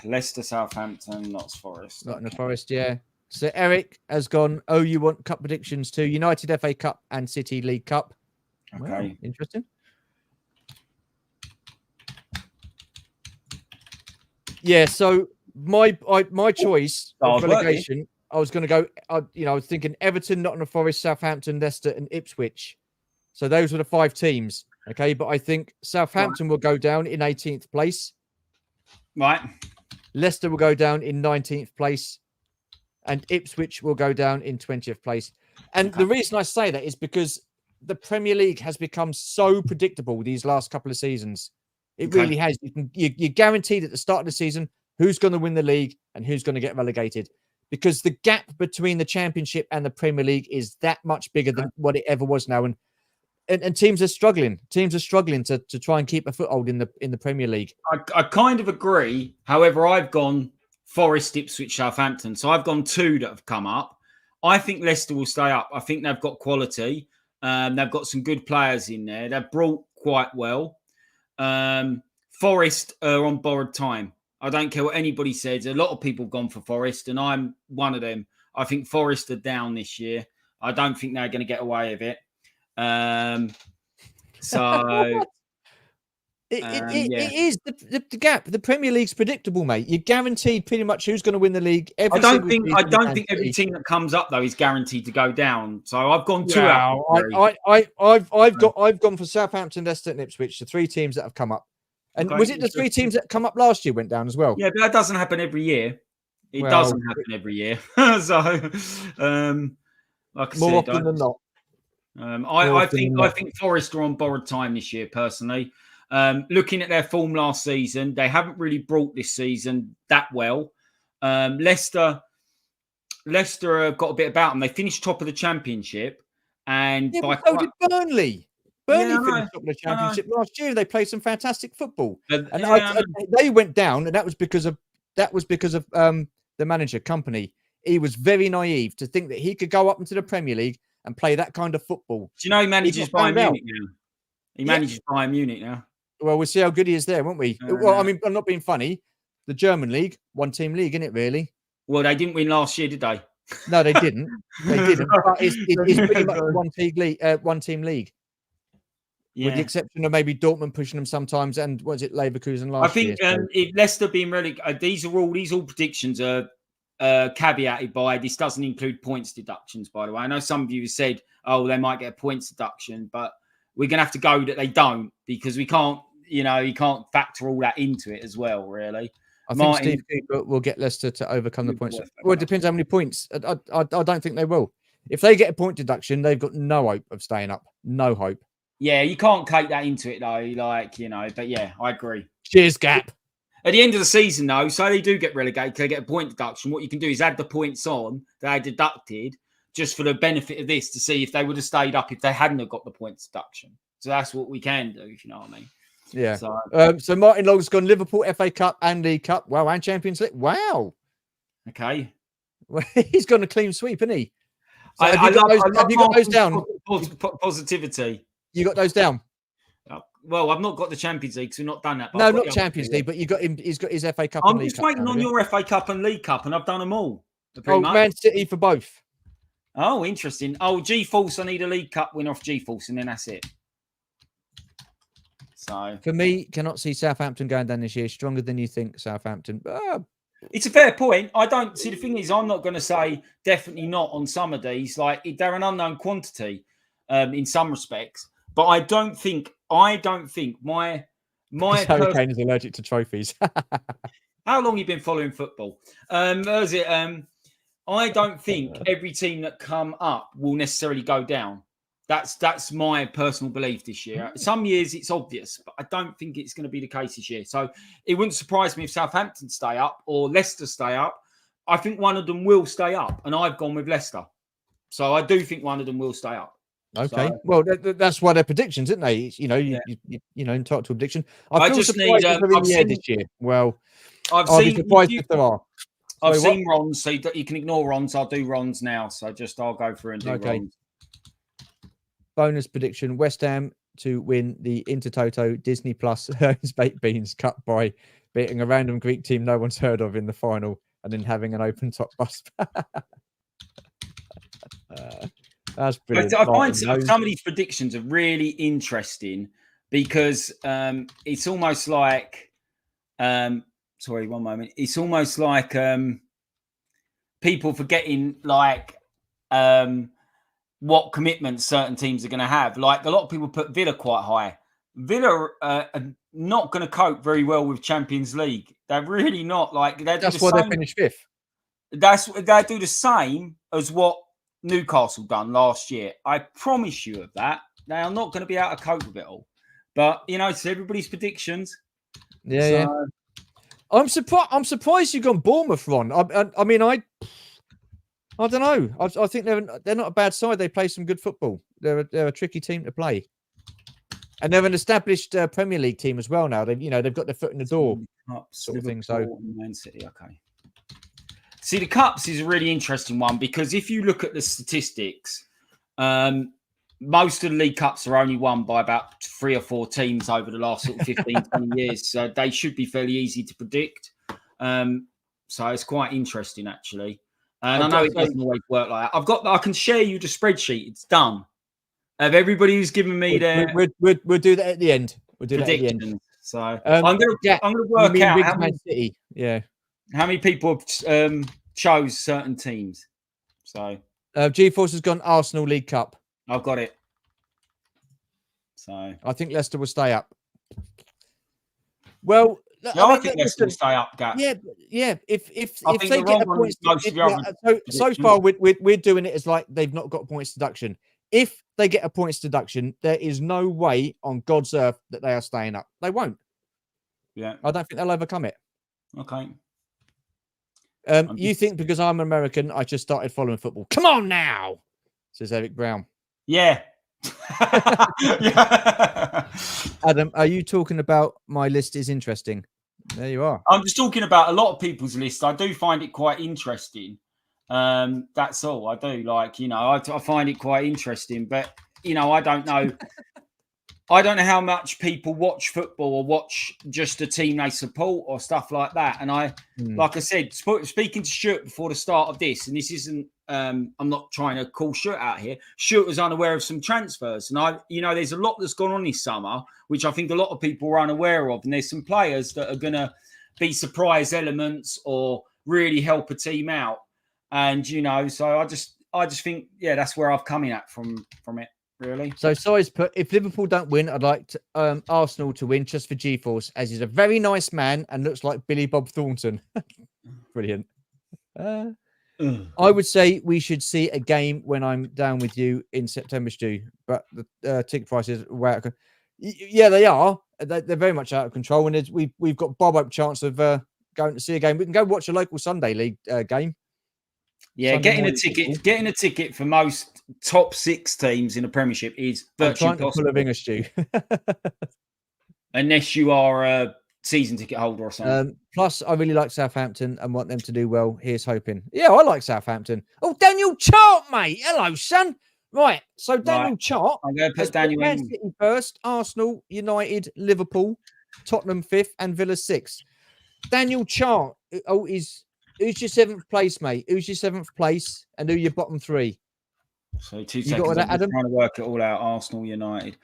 Leicester, Southampton, Notts Forest. Nottingham Forest, yeah. So Eric has gone, oh, you want cup predictions too? United FA Cup and City League Cup. Okay. Wow, interesting. Yeah, so my choice of relegation, I was going to go, I was thinking Everton, Nottingham Forest, Southampton, Leicester and Ipswich. So those were the 5 teams. Okay, but I think Southampton will go down in 18th place. Right. Leicester will go down in 19th place. And Ipswich will go down in 20th place. And the reason I say that is because the Premier League has become so predictable these last couple of seasons. It really has. You're guaranteed at the start of the season who's going to win the league and who's going to get relegated. Because the gap between the Championship and the Premier League is that much bigger than what it ever was now. And teams are struggling. Teams are struggling to try and keep a foothold in the Premier League. I kind of agree. However, I've gone Forest, Ipswich, Southampton. So I've gone 2 that have come up. I think Leicester will stay up. I think they've got quality. They've got some good players in there. They've brought quite well. Forest are on borrowed time. I don't care what anybody says. A lot of people have gone for Forest, and I'm one of them. I think Forest are down this year. I don't think they're going to get away with it. So... It is the gap. The Premier League's predictable, mate. You're guaranteed pretty much who's going to win the league. I don't think every team that comes up though is guaranteed to go down. So I've gone 2 out. I've gone for Southampton, Leicester, and Ipswich, the 3 teams that have come up. And was it the 3 teams that come up last year went down as well? Yeah, but that doesn't happen every year. It doesn't happen every year. So, like I said, more often than not. I think Forest are on borrowed time this year, personally. Looking at their form last season, they haven't really brought this season that well. Leicester have got a bit about them. They finished top of the Championship, and did Burnley. Burnley finished top of the Championship last year. They played some fantastic football, and they went down, and that was because of the manager Company. He was very naive to think that he could go up into the Premier League and play that kind of football. Do you know he manages Bayern Munich now? He manages Bayern Munich now. Well, we'll see how good he is there, won't we? Well, I mean, I'm not being funny. The German league, 1-team league, isn't it, really? Well, they didn't win last year, did they? No, they didn't. They didn't. But it's pretty much a 1-team league. Yeah. With the exception of maybe Dortmund pushing them sometimes, and was it Leverkusen last year? I think if Leicester being relegated, these all predictions are caveated by this doesn't include points deductions, by the way. I know some of you have said, oh, they might get a points deduction, but we're going to have to go that they don't, because we can't, you can't factor all that into it as well, really. I think Steve Cooper will get Leicester to overcome the points. Well, it depends how many points. I don't think they will. If they get a point deduction, they've got no hope of staying up. No hope. Yeah, you can't take that into it, though. But yeah, I agree. Cheers, Gap. At the end of the season, though, so they do get relegated, they get a point deduction. What you can do is add the points on that they deducted just for the benefit of this to see if they would have stayed up if they hadn't have got the points deduction. So that's what we can do, if you know what I mean. Yeah. So Martin Long's gone Liverpool, FA Cup and League Cup. Wow, and Champions League. Wow. Okay. Well, he's gone a clean sweep, isn't he? So have you got those down? Positivity. You got those down? Well, I've not got the Champions League, so we've not done that. No, not Champions League, but you got him. He's got his FA Cup. I'm just waiting on your FA Cup and League Cup, and I've done them all. Man City for both. Oh, interesting. Oh, G-Force, I need a League Cup win off G-Force, and then that's it. So for me, cannot see Southampton going down this year. Stronger than you think, Southampton. It's a fair point. I don't see the thing is, I'm not going to say definitely not on some of these. Like they're an unknown quantity in some respects, but I don't think my Hurricane is allergic to trophies. How long have you been following football? I don't think every team that come up will necessarily go down. That's my personal belief this year. Some years it's obvious, but I don't think it's going to be the case this year. So it wouldn't surprise me if Southampton stay up or Leicester stay up. I think one of them will stay up, and I've gone with Leicester. So I do think one of them will stay up. Okay, so, well, that's why they're predictions, isn't they? You entitled to a prediction. I just need this year. Well, I'll be surprised if there are. I've seen Ron's, so you can ignore Ron's. I'll do Ron's now. So I'll go through and do Ron's. Bonus prediction: West Ham to win the Intertoto Disney Plus Baked Beans cut by beating a random Greek team no one's heard of in the final, and then having an open top bus. That's brilliant. I find some of these predictions are really interesting because it's almost like, sorry, one moment. It's almost like people forgetting like what commitments certain teams are going to have. Like a lot of people put Villa quite high. Villa are not going to cope very well with Champions League. They're really not. Like that's why they finished 5th. They do the same as what Newcastle done last year. I promise you of that. They are not going to be able to cope with it all. But you know, it's everybody's predictions. Yeah. I'm surprised you've gone Bournemouth, Ron. I mean, I don't know. I think they're not a bad side. They play some good football. They're a tricky team to play, and they're an established Premier League team as well now. They've got their foot in the door, sort of thing. So Man City, okay. See, the Cups is a really interesting one because if you look at the statistics, most of the League Cups are only won by about 3 or 4 teams over the last sort of 15, 20 years. So they should be fairly easy to predict. So it's quite interesting, actually. And I know it doesn't always work like that. I can share you the spreadsheet. It's done. Of everybody who's given me their... We'll do that at the end. We'll do that at the end. So I'm going to work out how many... City. Yeah. How many people chose certain teams? So G-Force has gone Arsenal League Cup. I've got it. So I think Leicester will stay up. Well, I think Leicester will stay up, Gap. Yeah. If they get a point, so far we're doing it as like they've not got points deduction. If they get a points deduction, there is no way on God's earth that they are staying up. They won't. Yeah, I don't think they'll overcome it. Okay. You think because I'm American, I just started following football? Come on now, says Eric Brown. Yeah. Adam, are you talking about my list is interesting? There you are. I'm just talking about a lot of people's list. I do find it quite interesting. That's all I do. Like, I find it quite interesting, but I don't know. I don't know how much people watch football or watch just a team they support or stuff like that. And like I said, speaking to Stuart before the start of this, and this isn't, I'm not trying to call Stuart out here. Stuart was unaware of some transfers. And there's a lot that's gone on this summer, which I think a lot of people are unaware of. And there's some players that are going to be surprise elements or really help a team out. And, so I just think, that's where I've come in at from it. Really? So Size put, if Liverpool don't win, I'd like Arsenal to win just for G-Force, as he's a very nice man and looks like Billy Bob Thornton. Brilliant. I would say we should see a game when I'm down with you in September, Stu. But the ticket prices are way out of control. Yeah, they are. They're very much out of control. And we've got Bob up chance of going to see a game. We can go watch a local Sunday League game. Yeah, getting a ticket for most top 6 teams in the Premiership is virtually impossible. Pull a ringer, Stu. Unless you are a season ticket holder or something. Plus, I really like Southampton and want them to do well. Here's hoping. Yeah, I like Southampton. Oh, Daniel Chart, mate. Hello, son. Right, so Daniel Chart. I'm going to put Daniel Man City first, Arsenal, United, Liverpool, Tottenham 5th, and Villa 6th. Daniel Chart. Who's your 7th place, mate? Who's your 7th place? And who your bottom 3? So 2 seconds. I'm trying to work it all out. Arsenal, United.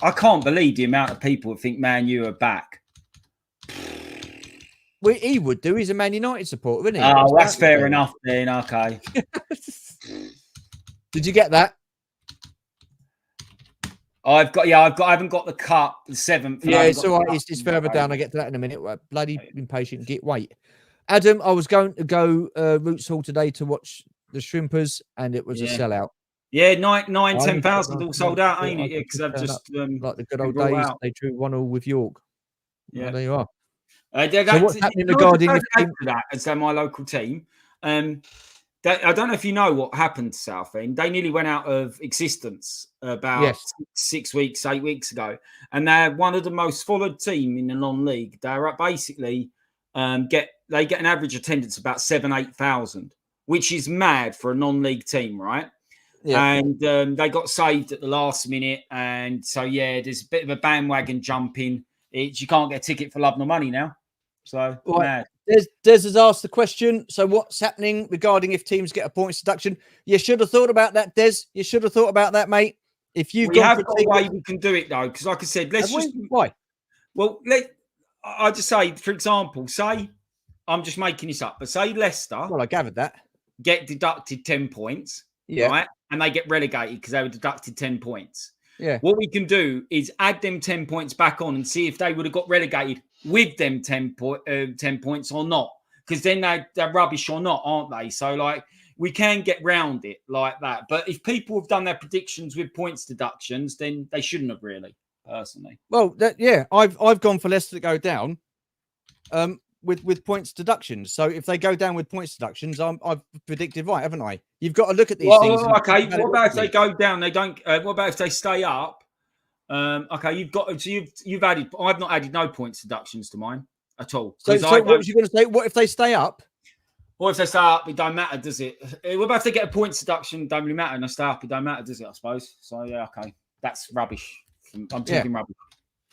I can't believe the amount of people that think Man U are back. Well, he would do. He's a Man United supporter, isn't he? Oh, that's fair enough then. Okay. Did you get that? I haven't got the cup, the 7th. Yeah, it's all right. It's further down. I'll get to that in a minute. Bloody impatient. Wait. Adam, I was going to go Roots Hall today to watch the Shrimpers, and it was a sellout. Yeah, 10,000 all sold out, ain't it? Because I've just like the good old days. They drew 1-1 with York. Yeah, there you are. So what's happening regarding that? As my local team, I don't know if you know what happened to Southend. They nearly went out of existence about 8 weeks ago, and they're one of the most followed team in the non-league. They're basically they get an average attendance about 8,000, which is mad for a non-league team, right? Yeah. And they got saved at the last minute, and so there's a bit of a bandwagon jumping. You can't get a ticket for love nor money now. So, right. Des has asked the question. So, what's happening regarding if teams get a points deduction? You should have thought about that, Des. You should have thought about that, mate. If you've we gone have for got a way we can do it though, because like I said, let's just why? Well, I just say, for example, say I'm just making this up, but say Leicester. Well, I gathered that. Get deducted 10 points, right? And they get relegated because they were deducted 10 points. Yeah. What we can do is add them 10 points back on and see if they would have got relegated with them 10 points or not. Because then they're rubbish or not, aren't they? So, like, we can get round it like that. But if people have done their predictions with points deductions, then they shouldn't have really, personally. Well, I've gone for Leicester to go down. With points deductions. So if they go down with points deductions, I've predicted right, haven't I? You've got to look at these things. Okay. What about if they go down? They don't. What about if they stay up? Okay, you've added. I've not added no points deductions to mine at all. So what was you going to say? What if they stay up? Or if they stay up, it don't matter, does it? What about if they get a points deduction? Don't really matter, and they stay up, it don't matter, does it? I suppose. So yeah, okay, that's rubbish. I'm talking rubbish.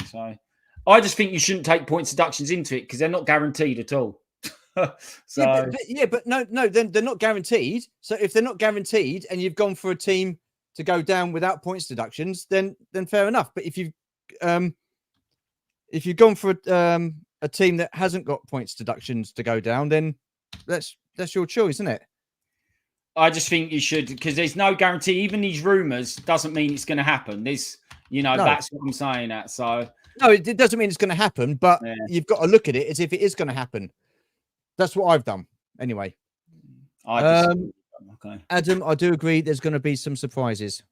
So. I just think you shouldn't take points deductions into it because they're not guaranteed at all. So but no, then they're not guaranteed. So if they're not guaranteed and you've gone for a team to go down without points deductions, then fair enough. But if you've gone for a team that hasn't got points deductions to go down, then that's your choice, isn't it? I just think you should, because there's no guarantee. Even these rumours doesn't mean it's going to happen. There's, that's what I'm saying. That so. No, it doesn't mean it's going to happen, but you've got to look at it as if it is going to happen. That's what I've done. Anyway. Okay. Adam, I do agree there's going to be some surprises.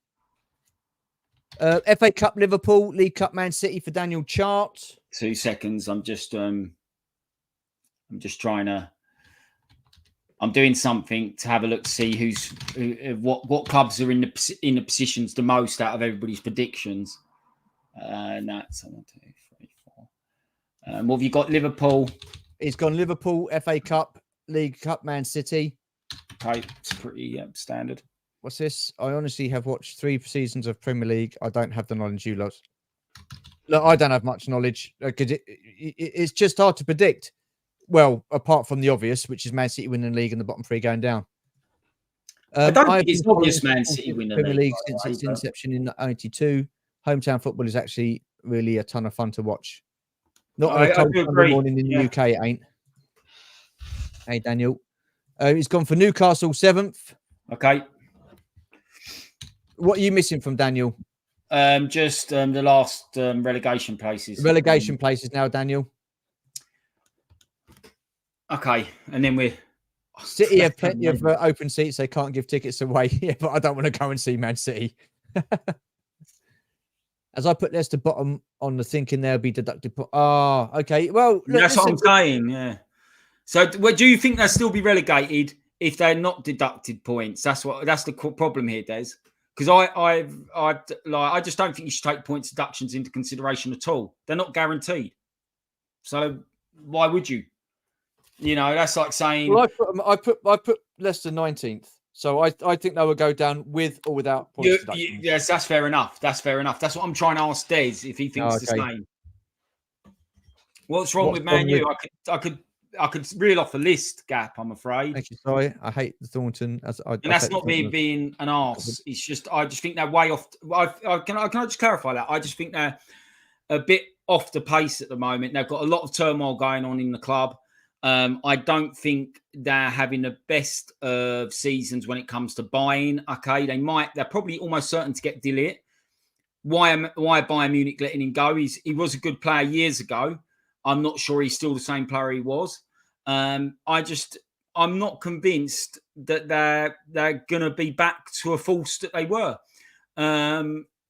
FA Cup Liverpool, League Cup Man City for Daniel Chart. 2 seconds. I'm just trying to. I'm doing something to have a look to see what clubs are in the positions the most out of everybody's predictions. That's 1, 2, 3, 4. What have you got? Liverpool. He's gone Liverpool, FA Cup, League Cup, Man City. Okay, it's pretty standard. What's this? I honestly have watched 3 seasons of Premier League. I don't have the knowledge you lot. Look, I don't have much knowledge because it's just hard to predict. Well, apart from the obvious, which is Man City winning the league and the bottom 3 going down. I don't think it's obvious Man City winning the Premier League since its inception in 1992. Hometown football is actually really a ton of fun to watch. Not on a cold Sunday morning in the UK, it ain't. Hey, Daniel. He's gone for Newcastle 7th. Okay. What are you missing from Daniel? Just the last relegation places. Relegation places now, Daniel. Okay, and then we're City have plenty of open seats. They can't give tickets away. Yeah, but I don't want to go and see Man City. As I put Leicester bottom on the thinking they'll be deducted. Okay. Well, look, that's what I'm saying. Yeah. So, do you think they'll still be relegated if they're not deducted points? That's the problem here, Des. Because I just don't think you should take points deductions into consideration at all. They're not guaranteed. So why would you? That's like saying. Well, I put Leicester 19th. So I think they will go down with or without points deductions. Yes, that's fair enough. That's what I'm trying to ask Des if he thinks the same. What's wrong with Man U? I could reel off a list, Gap, I'm afraid. Thank you, sorry. I hate the Thornton. And that's not me being an arse. It's just I just think they're way off. Can I just clarify that? I just think they're a bit off the pace at the moment. They've got a lot of turmoil going on in the club. I don't think they're having the best of seasons when it comes to buying. Okay, they're probably almost certain to get De Ligt. Why Bayern Munich letting him go? He was a good player years ago. I'm not sure he's still the same player he was. I'm not convinced that they're going to be back to a force that they were.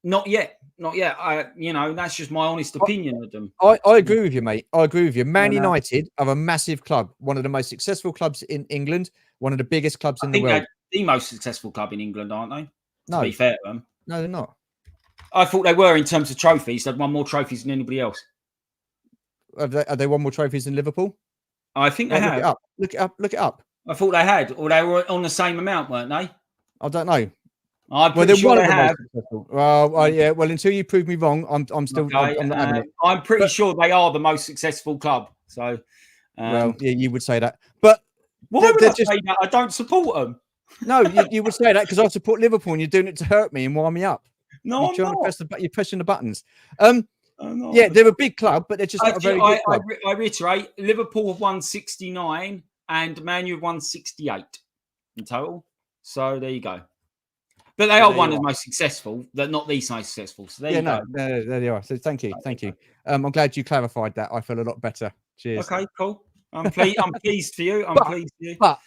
Not yet. That's just my honest opinion of them. I agree with you, mate. I agree with you. Man United are a massive club, one of the most successful clubs in England, one of the biggest clubs in the world. They're the most successful club in England, aren't they? No, to be fair to them. No, they're not. I thought they were in terms of trophies. They've won more trophies than anybody else. Have they won more trophies than Liverpool? I think they have. Look it up. I thought they had, or they were on the same amount, weren't they? I don't know. I'm pretty sure they have. Well, yeah. Well, until you prove me wrong, I'm still. Okay. I'm not having it. I'm pretty sure they are the most successful club. So, Well, yeah, you would say that, but why would I say that? I don't support them. No, you would say that because I support Liverpool, and you're doing it to hurt me and wind me up. No, you're I'm not. You're pressing the buttons. Yeah, they're a big club, but they're just not a very good club. I reiterate: Liverpool have won 69 and Man U have won 68 in total. So there you go. But they are one of the most successful. They're not the most successful. So there you go. There they are. So thank you. I'm glad you clarified that. I feel a lot better. Cheers. Okay, cool. I'm pleased for you. Pleased for you. But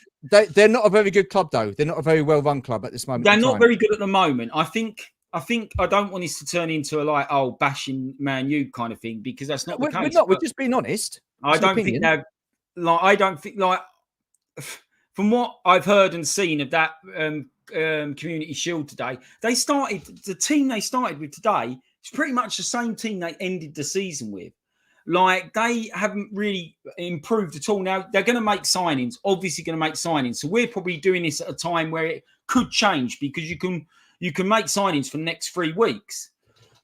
they're not a very good club, though. They're not a very well-run club at this moment. They're not very good at the moment. I think I don't want this to turn into a bashing Man U kind of thing, because that's not the case. We're just being honest. I don't think they're from what I've heard and seen of that Community Shield today, the team they started with today is pretty much the same team they ended the season with. Like, they haven't really improved at all. Now, they're going to make signings, obviously going to make signings. So we're probably doing this at a time where it could change, because you can make signings for the next 3 weeks.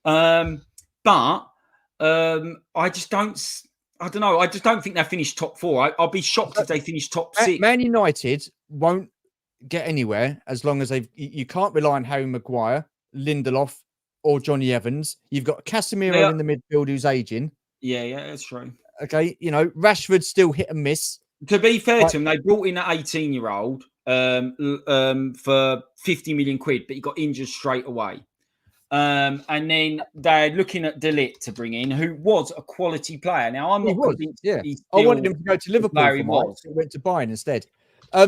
I just don't know. I just don't think they'll finish top 4. I'll be shocked if they finish top 6. Man United won't get anywhere as long as you can't rely on Harry Maguire, Lindelof, or Johnny Evans. You've got Casemiro in the midfield who's aging. Yeah, that's true. Okay, Rashford's still hit and miss. To be fair to him, they brought in an 18-year-old for 50 million quid, but he got injured straight away. And then they're looking at De Ligt to bring in, who was a quality player. Now, I'm not convinced. Yeah, I wanted him to go to Liverpool. He went to Bayern instead.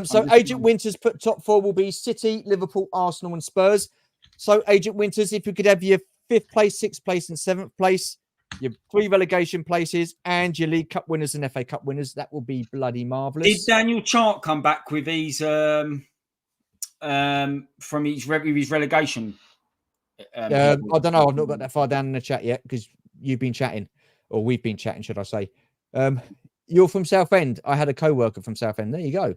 So Agent Winters put top 4 will be City, Liverpool, Arsenal, and Spurs. So Agent Winters, if you could have your 5th place, 6th place, and 7th place, your 3 relegation places, and your League Cup winners and FA Cup winners, that will be bloody marvellous. Did Daniel Chart come back with his from his relegation? I don't know. I've not got that far down in the chat yet, because you've been chatting, or we've been chatting, should I say. You're from Southend. I had a co-worker from Southend. There you go.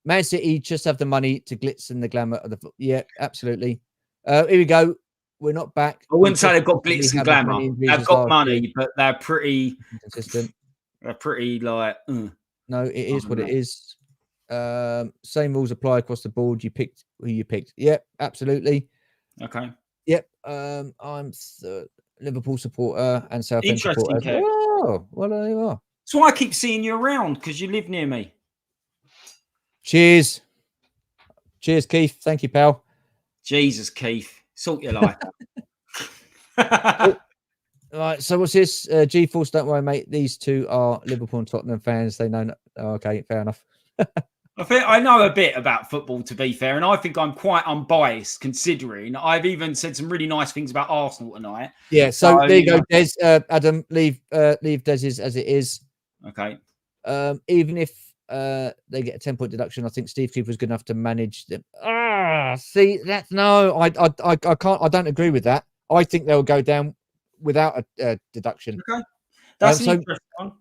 Man City just have the money to glitz and the glamour of the... Yeah, absolutely. Here we go. We're not back. I wouldn't say they've got glitz and glamour. They've got money, but they're pretty consistent. They're pretty like. No, it is what it is. Same rules apply across the board. You picked who you picked. Yep, absolutely. Okay. Yep. I'm Liverpool supporter and Southend supporter. Kev. Oh, well, there you are. That's why I keep seeing you around, because you live near me. Cheers, Keith. Thank you, pal. Jesus, Keith. Sort your life out. Right, so what's this? G-Force, don't worry, mate. These two are Liverpool and Tottenham fans. They know. Okay, fair enough. I know a bit about football, to be fair, and I think I'm quite unbiased, considering I've even said some really nice things about Arsenal tonight. Yeah, so there you go, Des. Adam, leave Des's as it is. Okay. Even if they get a 10-point deduction, I think Steve Cooper's good enough to manage them. See, that's no, I can't. I don't agree with that. I think they'll go down without a deduction. Okay, that's an interesting one.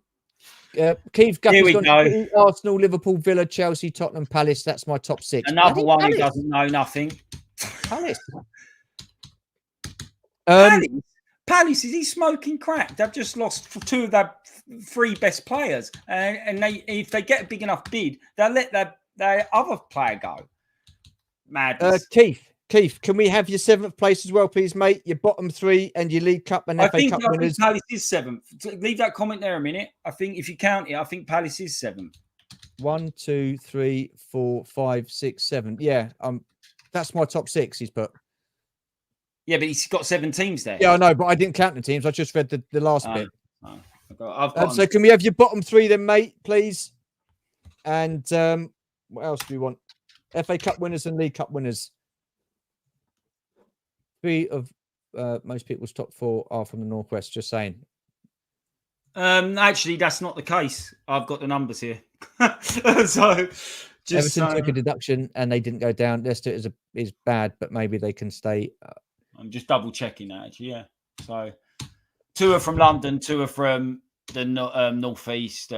Keith Here we go. Arsenal, Liverpool, Villa, Chelsea, Tottenham, Palace. That's my top 6. Another one who doesn't know nothing. Palace. Palace, is he smoking crack? They've just lost 2 of their 3 best players, and if they get a big enough bid, they'll let their other player go. Madness. Keith, can we have your 7th place as well, please, mate? Your bottom 3 and your League Cup and FA Cup winners. Palace is 7th. Leave that comment there a minute. I think if you count it, I think Palace is 7th. 1, 2, 3, 4, 5, 6, 7. Yeah, that's my top 6. He's put. Yeah, but he's got 7 teams there. Yeah, I know, but I didn't count the teams. I just read the last bit. I've got so can we have your bottom 3 then, mate, please? And what else do we want? FA Cup winners and League Cup winners. 3 of most people's top 4 are from the Northwest, just saying. Actually, that's not the case. I've got the numbers here. So just Everton took a deduction and they didn't go down. Leicester is bad, but maybe they can stay. I'm just double checking that, actually. Yeah. So 2 are from London, 2 are from the Northeast.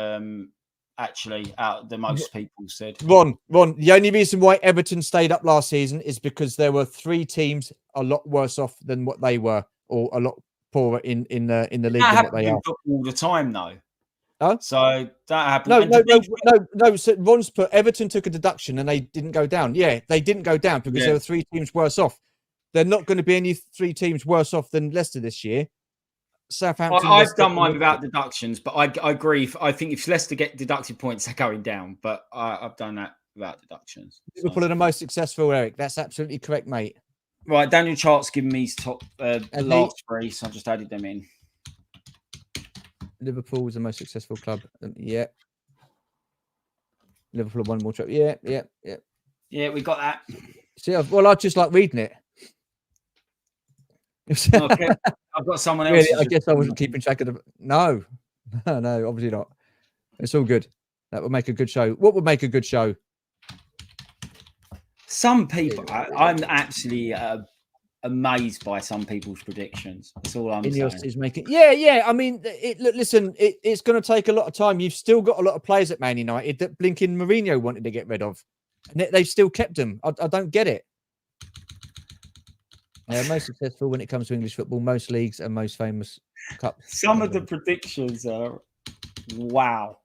Actually, out the most people said. Ron, the only reason why Everton stayed up last season is because there were 3 teams a lot worse off than what they were, or a lot poorer in the league than what they are. All the time, though. Huh? So that happened. No. So Ron's put Everton took a deduction and they didn't go down. Yeah, they didn't go down because there were 3 teams worse off. They're not going to be any 3 teams worse off than Leicester this year. Southampton. I've done mine without deductions, but I agree. I think if Leicester get deducted points, they're going down. But I've done that without deductions. Liverpool are the most successful, Eric. That's absolutely correct, mate. Right, Daniel Chart's given me his top last 3, so I just added them in. Liverpool was the most successful club. Yeah. Liverpool have won more trophies. Yeah. Yeah, we got that. See, I just like reading it. Okay. I've got someone else. Really, I guess I wasn't keeping track of the. No, obviously not. It's all good. That would make a good show. What would make a good show? Some people, I'm actually amazed by some people's predictions. That's all I'm saying. Is making. Yeah. I mean, listen, it's going to take a lot of time. You've still got a lot of players at Man United that blinking Mourinho wanted to get rid of, and they've still kept them. I don't get it. Most successful when it comes to English football, most leagues and most famous cups. Some of the predictions are wow.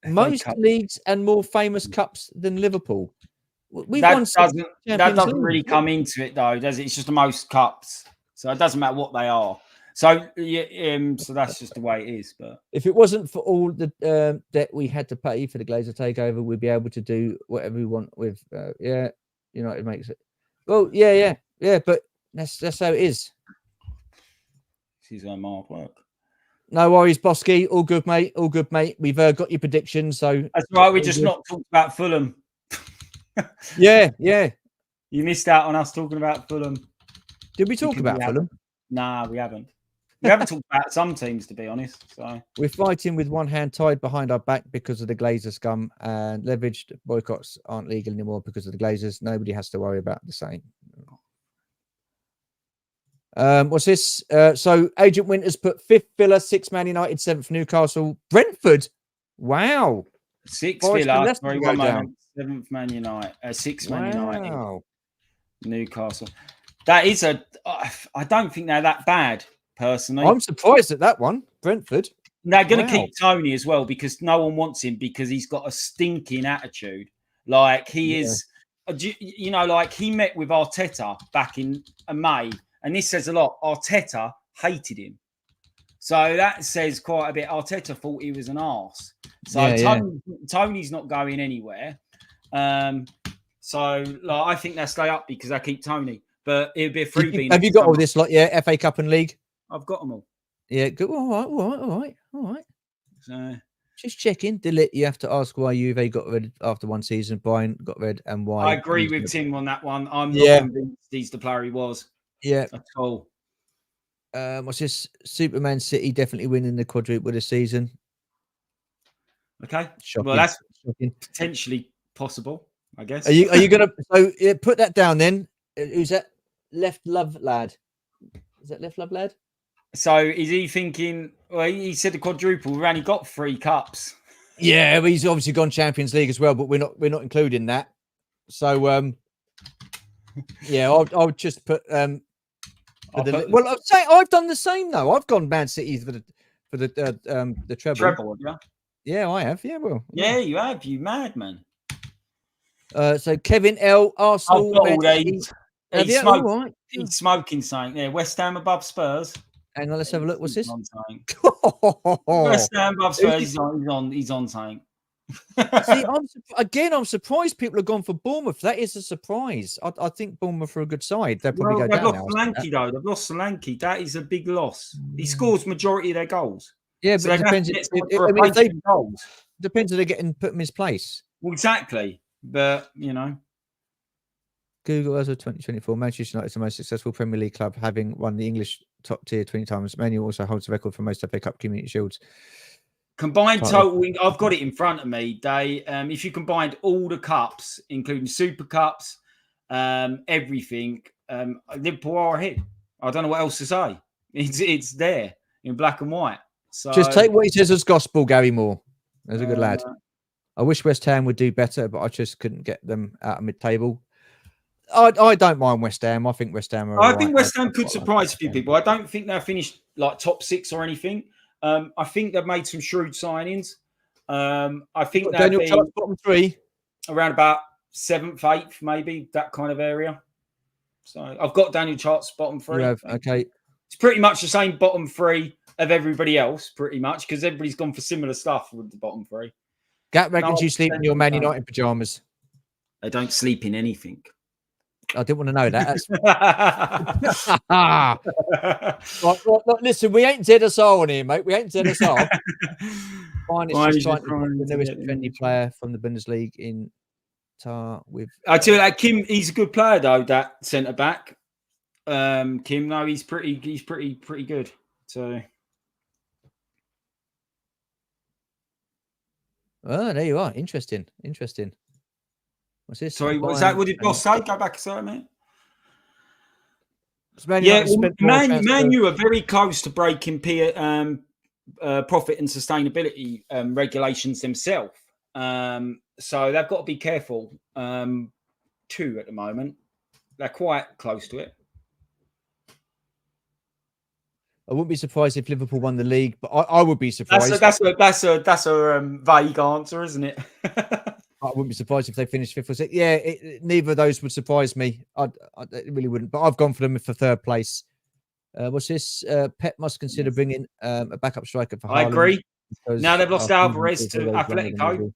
Most leagues and more famous cups than Liverpool. That doesn't really come into it though, does it? It's just the most cups, so it doesn't matter what they are. So so that's just the way it is. But if it wasn't for all the debt we had to pay for the Glazer takeover, we'd be able to do whatever we want with. United makes it. Well, yeah. But that's how it is. She's on hard work. No worries, Bosky. All good, mate. All good, mate. We've got your predictions, so that's right. We just not talked about Fulham. Yeah. You missed out on us talking about Fulham. Did we talk about Fulham? Nah, we haven't. We haven't talked about some teams, to be honest. So we're fighting with one hand tied behind our back because of the Glazer scum, and leveraged boycotts aren't legal anymore because of the Glazers. Nobody has to worry about the same. What's this? So Agent Winters put 5th Villa, 6th Man United, 7th Newcastle, Brentford. Wow. 6th Villa, sorry, 1 moment. 7th Man United, 6th Man United, Newcastle. That is I don't think they're that bad. Personally, I'm surprised at that one. Brentford. They're going to keep Tony as well because no one wants him because he's got a stinking attitude. Like he is, like he met with Arteta back in May, and this says a lot. Arteta hated him, so that says quite a bit. Arteta thought he was an arse. So Tony's not going anywhere. So I think they'll stay up because they keep Tony. But it would be a freebie. Have you got all this? FA Cup and League. I've got them all. Yeah, good. All right. So just checking. You have to ask why Juve got rid after one season. Brian got rid, and why. I agree with Tim on that one. I'm not convinced he's the player he was. Yeah, at all. What's this? Superman City definitely winning the quadruple this season. Okay, shocking. Well, that's potentially possible. I guess. Are you gonna put that down then? Who's that? Left Love Lad. Is that Left Love Lad? So is he thinking? Well, he said the quadruple. We've only got 3 cups. Yeah, but he's obviously gone Champions League as well, but we're not including that. So I'll just put I'll say I've done the same though. I've gone Man City for the treble. Yeah, I have. Yeah, well. Yeah, you have. You madman. So Kevin L. Arsenal. He's smoking something. Yeah, West Ham above Spurs. Hang on, let's have a look. What's this? West Ham above Spurs. He's on something. See, I'm surprised people have gone for Bournemouth. That is a surprise. I think Bournemouth are a good side. They'll probably go down now. They've lost Solanke. That is a big loss. He scores majority of their goals. Yeah, but it depends. Depends if they're getting put in his place. Well, exactly. But Google as of 2024, Manchester United is the most successful Premier League club, having won the English top tier 20 times. Man U also holds the record for most FA Cup Community Shields. Combined total, I've got it in front of me. If you combined all the cups, including Super Cups, everything, Liverpool are ahead. I don't know what else to say. It's there in black and white. So just take what he says as gospel, Gary Moore. There's a good lad. I wish West Ham would do better, but I just couldn't get them out of mid-table. I don't mind West Ham. I think West Ham are. I think West Ham could surprise a few people. I don't think they'll finish like top 6 or anything. I think they've made some shrewd signings. I think Daniel Charles bottom 3, around about 7th, 8th, maybe that kind of area. So I've got Daniel Charles bottom 3. You have, okay. It's pretty much the same bottom 3 of everybody else, pretty much, because everybody's gone for similar stuff with the bottom 3. Gap reckons you sleep in your Man United pajamas. I don't sleep in anything. I didn't want to know that. Look, listen, we ain't dead us all on here, mate. We ain't dead us all. Fine, it's just trying to find the newest trendy player from the Bundesliga in tar with. I tell you that Kim, he's a good player though. That centre back, Kim. No, he's pretty good. So. Oh, there you are. Interesting. What's this? Sorry, what was that? What did Boss say? Go back a second, mate. Man U are very close to breaking profit and sustainability regulations themselves. So they've got to be careful too at the moment. They're quite close to it. I wouldn't be surprised if Liverpool won the league, but I would be surprised. That's a vague answer, isn't it? I wouldn't be surprised if they finished 5th or 6th. Yeah, neither of those would surprise me. I really wouldn't. But I've gone for them for 3rd place. What's this? Pep must consider bringing a backup striker for Haaland. I agree. Now they've lost Alvarez to Atletico.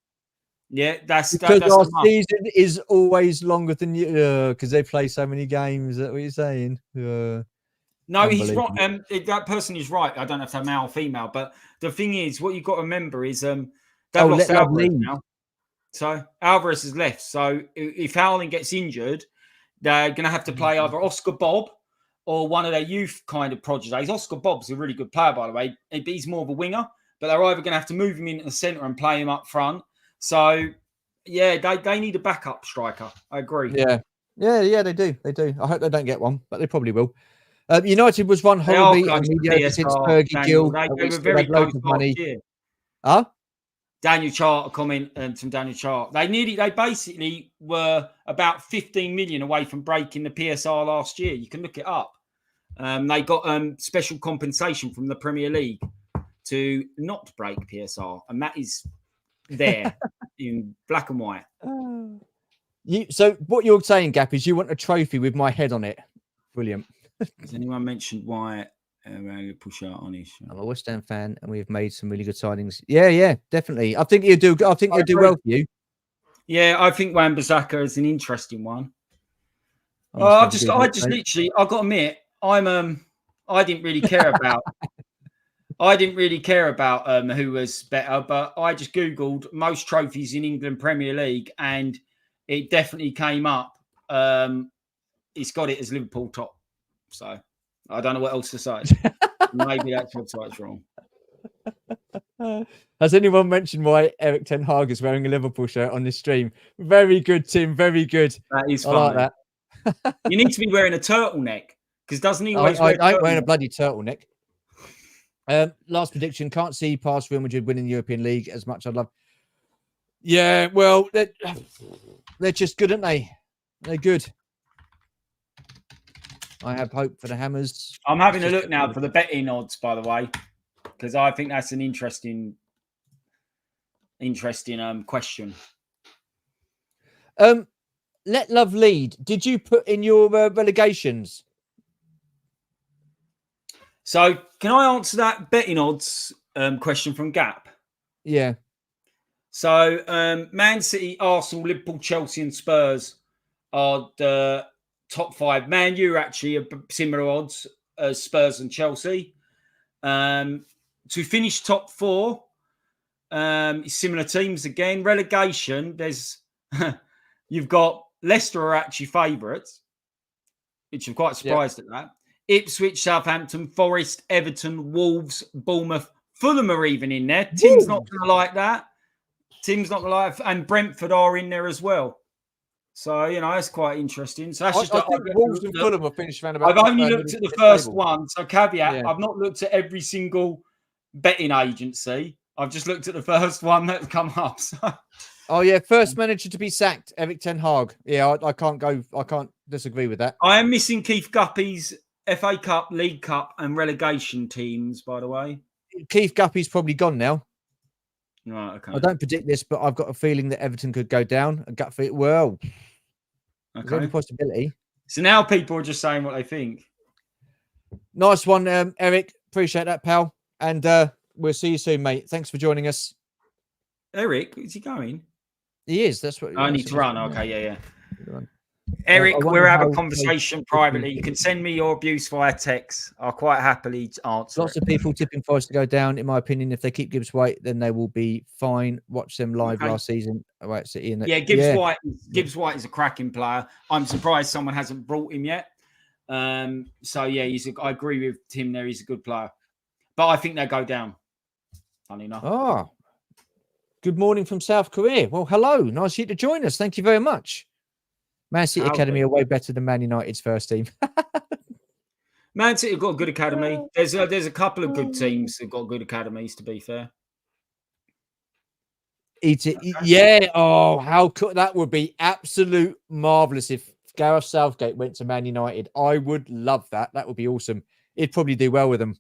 Yeah, that's our season is always longer than you because they play so many games. Is that what you're saying? No, he's right. That person is right. I don't know if they're male or female, but the thing is, what you've got to remember is they've lost Alvarez now. So Alvarez has left. So if Haaland gets injured, they're going to have to play either Oscar Bob or one of their youth kind of prodigies. Oscar Bob's a really good player, by the way. He's more of a winger, but they're either going to have to move him into the centre and play him up front. So, yeah, they need a backup striker. I agree. Yeah, they do. I hope they don't get one, but they probably will. United was run horribly since Fergie Gill. They were very close to money. Huh? Daniel Chart, a comment from Daniel Chart. They basically were about 15 million away from breaking the PSR last year. You can look it up. They got special compensation from the Premier League to not break PSR, and that is there in black and white. So what you're saying, Gap, is you want a trophy with my head on it. Brilliant. Has anyone mentioned why push out on his? I'm a West Ham fan, and we've made some really good signings. Yeah, definitely. I think he'll do well for you. Yeah, I think Wan-Bissaka is an interesting one. I just literally, I've got to admit, I didn't really care about. I didn't really care about who was better, but I just Googled most trophies in England Premier League, and it definitely came up. It's got it as Liverpool top. So I don't know what else to say. Maybe that website's wrong. Has anyone mentioned why Eric Ten Hag is wearing a Liverpool shirt on this stream? Very good, Tim. Very good. That is funny. I like that. You need to be wearing a turtleneck because doesn't he always I ain't wearing a bloody turtleneck. Last prediction. Can't see past Real Madrid winning the European League as much I'd love. Yeah, well, they're just good, aren't they? They're good. I have hope for the Hammers. I'm having a look now for the betting odds, by the way, because I think that's an interesting question. Let Love lead. Did you put in your relegations? So can I answer that betting odds question from Gap? Yeah. So Man City, Arsenal, Liverpool, Chelsea and Spurs are the top 5. Man U actually are similar odds as Spurs and Chelsea. To finish top 4, similar teams again. Relegation, there's you've got Leicester are actually favourites, which I'm quite surprised at that. Ipswich, Southampton, Forest, Everton, Wolves, Bournemouth, Fulham are even in there. Tim's not going to like that. And Brentford are in there as well. So, that's quite interesting. So that's I think Wolves and Fulham will finish around about. I've only looked at the first one. So caveat, I've not looked at every single betting agency. I've just looked at the first one that's come up. So Oh yeah, first manager to be sacked, Erik ten Hag. Yeah, I can't disagree with that. I am missing Keith Guppy's FA Cup, League Cup, and relegation teams. By the way, Keith Guppy's probably gone now. Right. Okay. I don't predict this, but I've got a feeling that Everton could go down. A gut feel. Well, there's every possibility. So now people are just saying what they think. Nice one, Eric. Appreciate that, pal. And we'll see you soon, mate. Thanks for joining us. Eric, is he going? He is. That's what I need to run. Okay, yeah. Run. Eric, we'll have a conversation privately. You can send me your abuse via text. I'll quite happily answer. Lots of people tipping Forest to go down. In my opinion, if they keep Gibbs White, then they will be fine. Watch them live last season. Right, City. Yeah, Gibbs White. Gibbs White is a cracking player. I'm surprised someone hasn't brought him yet. So yeah, I agree with Tim there. He's a good player, but I think they'll go down. Funny enough. Oh, good morning from South Korea. Well, hello. Nice of you to join us. Thank you very much. Man City Academy are way better than Man United's first team. Man City have got a good academy. There's a couple of good teams that've got good academies, to be fair. Yeah. Oh, how could that would be absolute marvelous if Gareth Southgate went to Man United. I would love that. That would be awesome. He'd probably do well with them.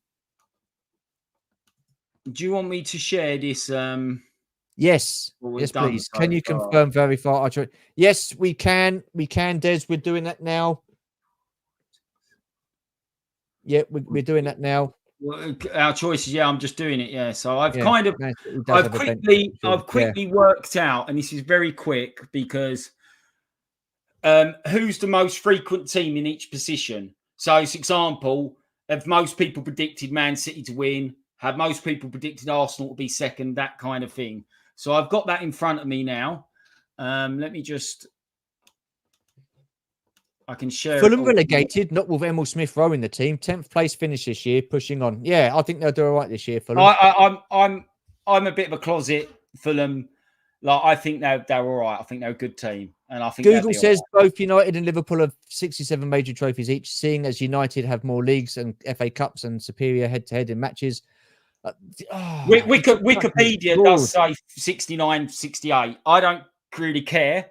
Do you want me to share this? Yes. Yes, please. Can you confirm very far? Yes, we can. We can, Des. We're doing that now. Yeah, we're doing that now. Well, our choices. Yeah, I'm just doing it. Yeah. So I've quickly worked out, and this is very quick because who's the most frequent team in each position? So, for example, if most people predicted Man City to win, have most people predicted Arsenal to be second, that kind of thing. So I've got that in front of me now. Let me just... I can share. Fulham relegated, not with Emil Smith Rowe in the team. 10th place finish this year, pushing on. Yeah, I think they'll do all right this year, Fulham. I'm a bit of a closet Fulham. Like, I think they're all right. I think they're a good team. And I think Google says both United and Liverpool have 67 major trophies each, seeing as United have more leagues and FA Cups and superior head-to-head in matches. Wikipedia does say 69, 68. I don't really care.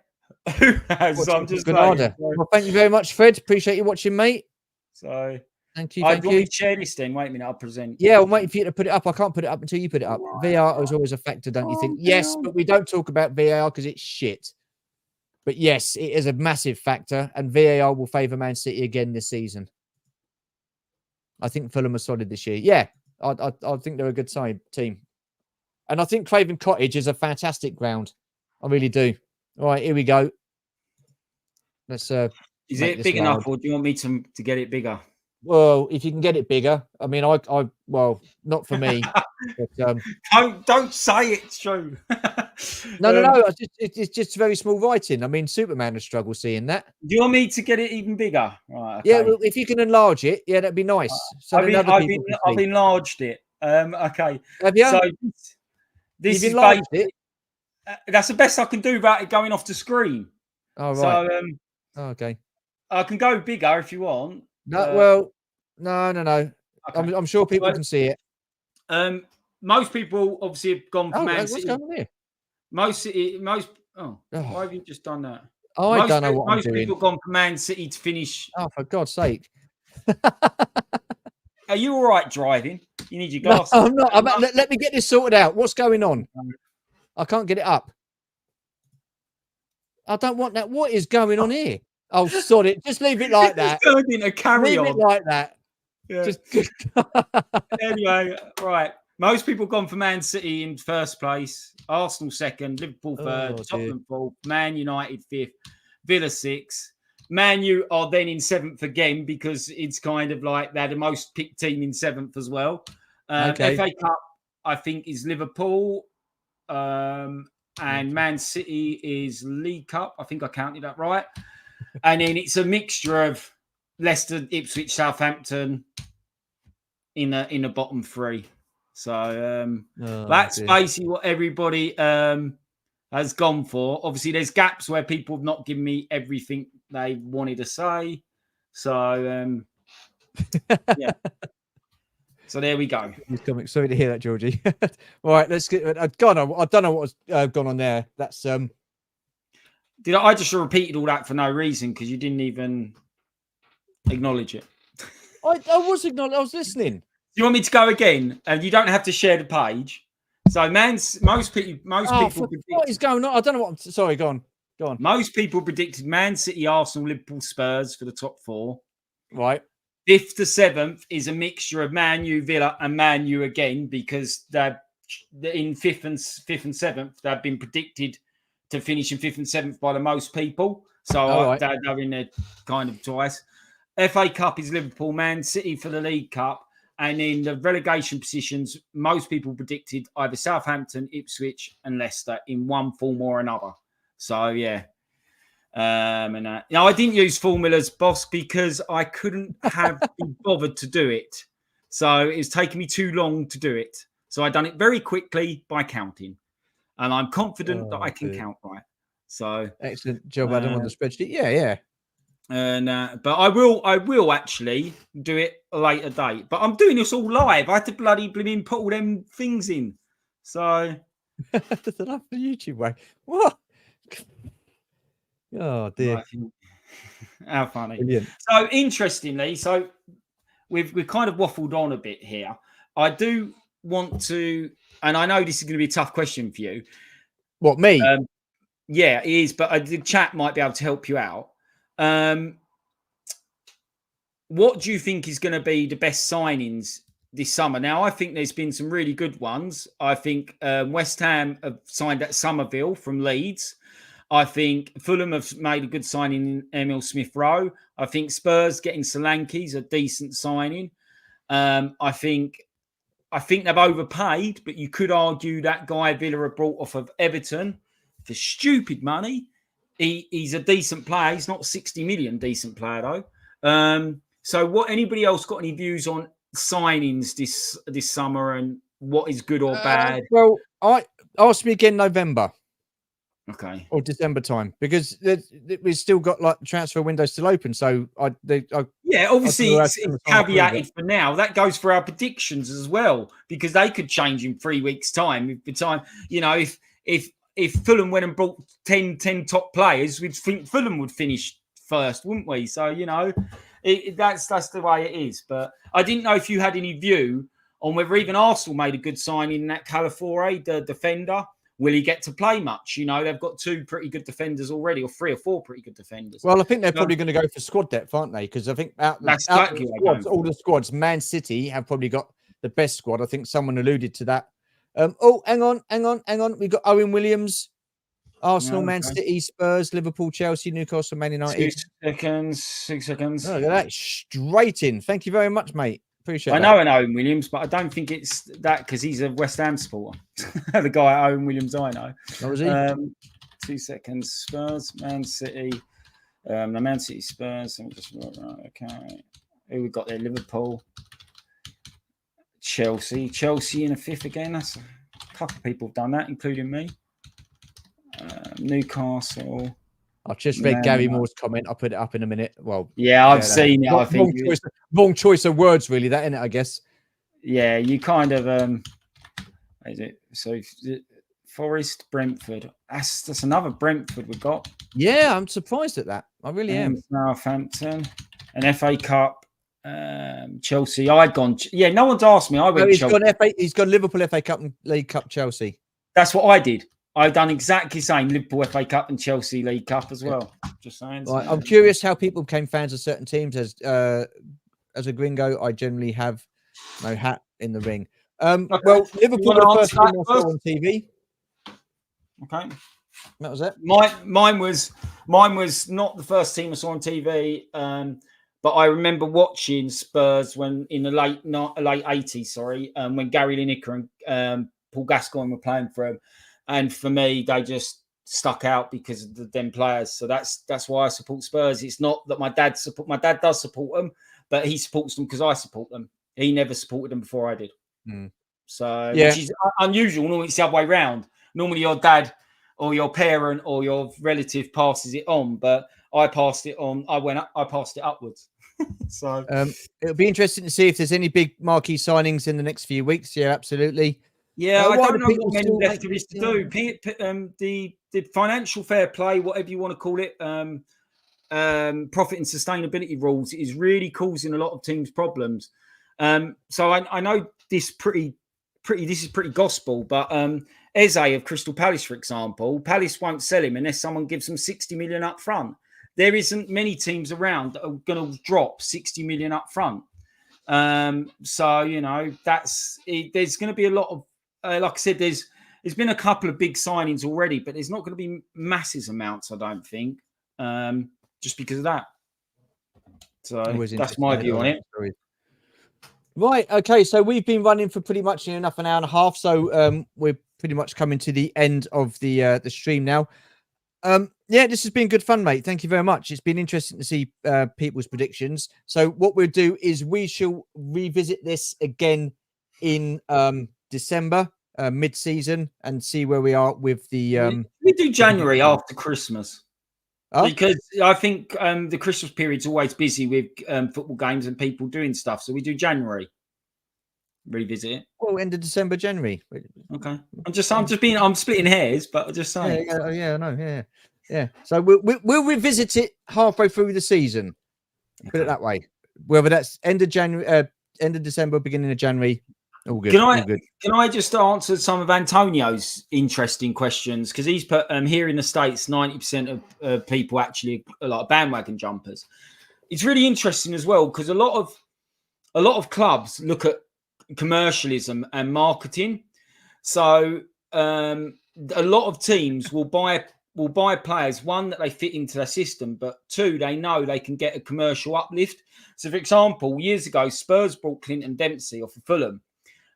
Who has? I'm just saying. Well, thank you very much, Fred. Appreciate you watching, mate. So thank you. I want to share this then. Wait a minute, I'll present. Yeah, I'm waiting for you to put it up. I can't put it up until you put it up. VAR is always a factor, don't you think? Yes, but we don't talk about VAR because it's shit. But yes, it is a massive factor, and VAR will favour Man City again this season. I think Fulham are solid this year. Yeah, I think they're a good team. And I think Craven Cottage is a fantastic ground. I really do. All right, here we go. Let's is it big enough, or do you want me to get it bigger? Well, if you can get it bigger. I mean, well, not for me. But, don't say it's true. No. It's just very small writing. I mean, Superman would struggle seeing that. Do you want me to get it even bigger? Right, okay. Yeah, well, if you can enlarge it, yeah, that'd be nice. So I've enlarged it. Okay. Have you? So this is enlarged it. That's the best I can do about it going off the screen. Oh, right. So, okay. I can go bigger if you want. No. Okay. I'm sure people can see it. Most people obviously have gone for Man City. What's going on here? Why have you just done that? I don't know what I'm doing. Most people have gone for Man City to finish. Oh, for God's sake. Are you all right driving? You need your glasses. No, I'm not. Let me get this sorted out. What's going on? I can't get it up. I don't want that. What is going on here? Oh, sod it. Just leave it like that. It's turned into carry on. Leave it like that. Yeah. Anyway, right. Most people gone for Man City in first place, Arsenal second, Liverpool third, Tottenham fourth, Man United fifth, Villa sixth. Man U are then in seventh again because it's kind of like they're the most picked team in seventh as well. FA Cup, I think, is Liverpool. And Man City is League Cup. I think I counted that right. And then it's a mixture of Leicester, Ipswich, Southampton in the bottom three. So that's basically what everybody has gone for. Obviously, there's gaps where people have not given me everything they wanted to say. So yeah. So there we go. He's coming. Sorry to hear that, Georgie. All right, let's get. I don't know what's gone on there. That's I just repeated all that for no reason because you didn't even acknowledge it. I was acknowledging. I was listening. Do you want me to go again? And you don't have to share the page. So, most people. What is going on? I don't know what. Sorry, go on. Most people predicted Man City, Arsenal, Liverpool, Spurs for the top 4. Right. 5th to 7th is a mixture of Man U, Villa, and Man U again because they're in 5th and 7th. They've been predicted to finish in 5th and 7th by the most people. So they're in there kind of twice. FA Cup is Liverpool, Man City for the League Cup. And in the relegation positions, most people predicted either Southampton, Ipswich, and Leicester in one form or another. So, yeah. I didn't use formulas, boss, because I couldn't have been bothered to do it. So it was taking me too long to do it. So I done it very quickly by counting. And I'm confident that I can count right. So excellent job, Adam, on the spreadsheet. Yeah. And but I will actually do it a later date. But I'm doing this all live. I had to bloody put all them things in. So that's enough for YouTube way. What? Oh dear. How funny. Brilliant. So interestingly, we've kind of waffled on a bit here. I do want to, and I know this is going to be a tough question for you. What, me? Yeah, it is, but the chat might be able to help you out. What do you think is going to be the best signings this summer? Now, I think there's been some really good ones. I think West Ham have signed at Somerville from Leeds. I think Fulham have made a good signing in Emil Smith-Rowe. I think Spurs getting Solanke is a decent signing. I think they've overpaid, but you could argue that guy Villa have brought off of Everton for stupid money. He's a decent player. He's not 60 million decent player though. So anybody else got any views on signings this summer and what is good or bad? Well, ask me again November. Okay. Or December time, because we've still got like transfer windows still open. So obviously it's caveated for now. That goes for our predictions as well, because they could change in 3 weeks' time. If Fulham went and brought 10 top players, we'd think Fulham would finish first, wouldn't we? So that's the way it is. But I didn't know if you had any view on whether even Arsenal made a good signing in that Calafiore, the defender. Will he get to play much? They've got 2 pretty good defenders already, or 3 or 4 pretty good defenders. Well, I think they're probably going to go for squad depth, aren't they? Because I think all the squads, Man City have probably got the best squad. I think someone alluded to that. Hang on. We've got Owen Williams, Arsenal, Man City, Spurs, Liverpool, Chelsea, Newcastle, Man United. 6 seconds. Oh, look at that. Straight in. Thank you very much, mate. Appreciate I know an Owen Williams, but I don't think it's that because he's a West Ham supporter. The guy Owen Williams I know. What was he? 2 seconds. Spurs, Man City. The Man City Spurs. Okay. Who we got there? Liverpool. Chelsea in a 5th again. That's a couple of people have done that, including me. Newcastle. I've just read Gary Moore's comment. I'll put it up in a minute. Well, yeah, I've seen it. I think wrong choice of words, really. That, isn't it? I guess. Yeah, you kind of is it so? Forest, Brentford. That's another Brentford we've got. Yeah, I'm surprised at that. I really am. Southampton, an FA Cup. Chelsea. I'd gone. Yeah, no one's asked me. I went. He's gone Liverpool FA Cup and League Cup. Chelsea. That's what I did. I've done exactly the same. Liverpool FA Cup and Chelsea League Cup as well. Just saying. Right, I'm curious how people became fans of certain teams. As a gringo, I generally have no hat in the ring. Okay. Well, Liverpool the first team I saw on TV. Okay, that was it. Mine was not the first team I saw on TV. But I remember watching Spurs when in the late 80s. When Gary Lineker and Paul Gascoigne were playing for him. And for me, they just stuck out because of them players. So that's why I support Spurs. It's not that my dad does support them, but he supports them because I support them. He never supported them before I did. So which is unusual. Normally it's the other way around. Normally your dad or your parent or your relative passes it on, but I passed it on. I passed it upwards. So it'll be interesting to see if there's any big marquee signings in the next few weeks. Yeah, absolutely. yeah, I Why don't do know people what many still left make there is to yeah. do. The financial fair play, whatever you want to call it, profit and sustainability rules is really causing a lot of teams problems. So I know this this is pretty gospel, but Eze of Crystal Palace, for example, Palace won't sell him unless someone gives them 60 million up front. There isn't many teams around that are going to drop 60 million up front. So you know that's it, there's going to be a lot of like I said, there's been a couple of big signings already, but there's not going to be massive amounts, I don't think, just because of that. So that's my view on it. Right. Okay. So we've been running for pretty much enough an hour and a half. So we're pretty much coming to the end of the stream now. Yeah, this has been good fun, mate. Thank you very much. It's been interesting to see people's predictions. So what we'll do is we shall revisit this again in December, mid-season, and see where we are with the. We do January after Christmas. Oh? Because I think the Christmas period's always busy with football games and people doing stuff. So we do January. Revisit it. Well, end of December, January. Okay. I'm splitting hairs, but I'm just saying. Yeah, I know. Yeah. So we'll revisit it halfway through the season. Put it that way. Whether that's end of January, end of December, beginning of January. All good. Can I just answer some of Antonio's interesting questions? Because he's put here in the States, 90% of people actually are like bandwagon jumpers. It's really interesting as well because a lot of clubs look at commercialism and marketing. So a lot of teams will buy players, one, that they fit into their system, but two, they know they can get a commercial uplift. So, for example, years ago, Spurs brought Clinton Dempsey off of Fulham.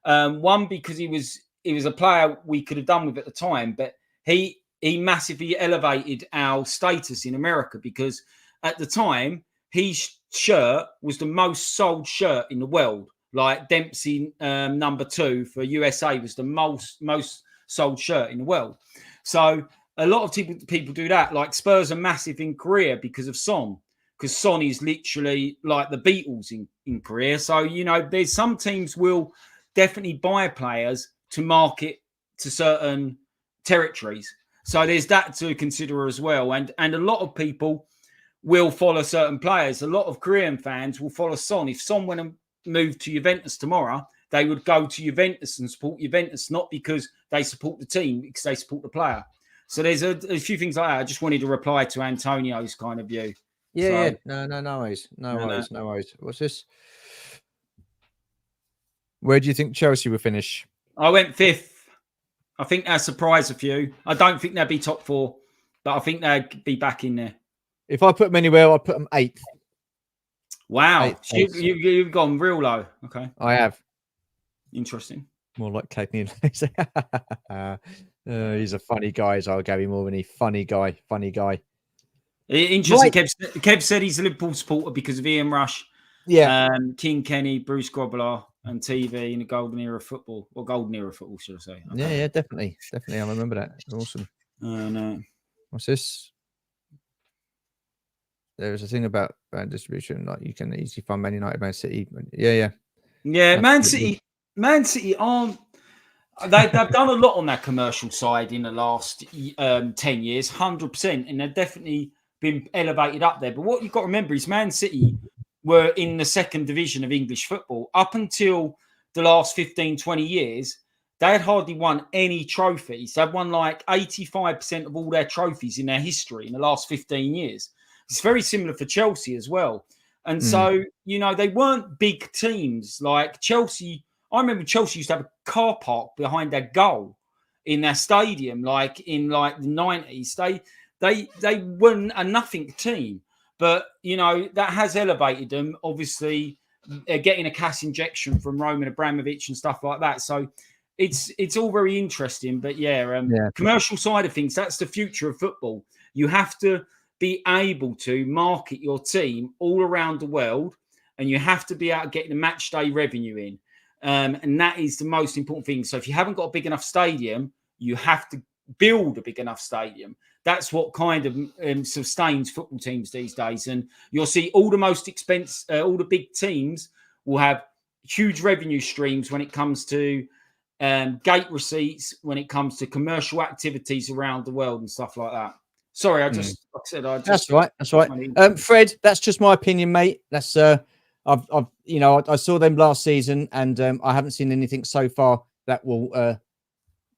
One, because he was a player we could have done with at the time, but he massively elevated our status in America because at the time his shirt was the most sold shirt in the world. Like Dempsey number 2 for USA was the most sold shirt in the world. So a lot of people do that. Like Spurs are massive in Korea because of Son, because Son is literally like the Beatles in Korea. So, you know, there's some teams will definitely buy players to market to certain territories. So there's that to consider as well. And a lot of people will follow certain players. A lot of Korean fans will follow Son. If Son went and moved to Juventus tomorrow, they would go to Juventus and support Juventus, not because they support the team, because they support the player. So there's a few things like that. I just wanted to reply to Antonio's kind of view. Yeah. No worries. No worries. What's this? Where do you think Chelsea will finish? I went 5th. I think they'll surprise a few. I don't think they'll be top 4, but I think they'll be back in there. If I put them anywhere, I'll put them 8th. Wow. You've gone real low. Okay. I have. Interesting. More like Cagney. He's a funny guy, so Gary Morgan. Funny guy. Interesting. Right. Kev said he's a Liverpool supporter because of Ian Rush. Yeah. King Kenny, Bruce Grobbelaar, and TV in the golden era of football. Or golden era of football, should I say. Okay. Yeah, definitely. I remember that. Awesome. No. What's this? There's a thing about brand distribution, like you can easily find Man United, Man City. Yeah. Man City aren't. They've done a lot on that commercial side in the last 10 years, 100%, and they've definitely been elevated up there. But what you've got to remember is Man City were in the 2nd division of English football. Up until the last 15, 20 years, they had hardly won any trophies. They've won like 85% of all their trophies in their history in the last 15 years. It's very similar for Chelsea as well. And so, you know, they weren't big teams like Chelsea. I remember Chelsea used to have a car park behind their goal in their stadium, like in like the 90s. They weren't a nothing team. But, you know, that has elevated them, obviously, getting a cash injection from Roman Abramovich and stuff like that. So it's all very interesting. But, commercial side of things, that's the future of football. You have to be able to market your team all around the world, and you have to be able to get the match day revenue in. And that is the most important thing. So if you haven't got a big enough stadium, you have to build a big enough stadium. That's what kind of sustains football teams these days. And you'll see all the most expensive, all the big teams will have huge revenue streams when it comes to gate receipts, when it comes to commercial activities around the world and stuff like that. Sorry, like I said, that's right. That's right. Fred, that's just my opinion, mate. That's I've I saw them last season, and I haven't seen anything so far that will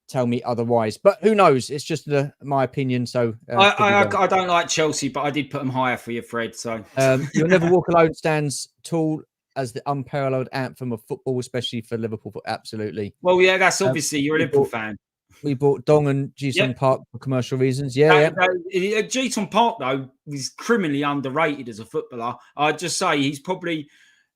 tell me otherwise. But who knows? It's just my opinion. So I don't like Chelsea, but I did put them higher for you, Fred. So You'll Never Walk Alone stands tall as the unparalleled anthem of football, especially for Liverpool. Absolutely. Well, yeah, that's obviously you're a Liverpool fan. We bought Dong and Ji-sung Park for commercial reasons. Ji-sung Park, though, is criminally underrated as a footballer. I'd just say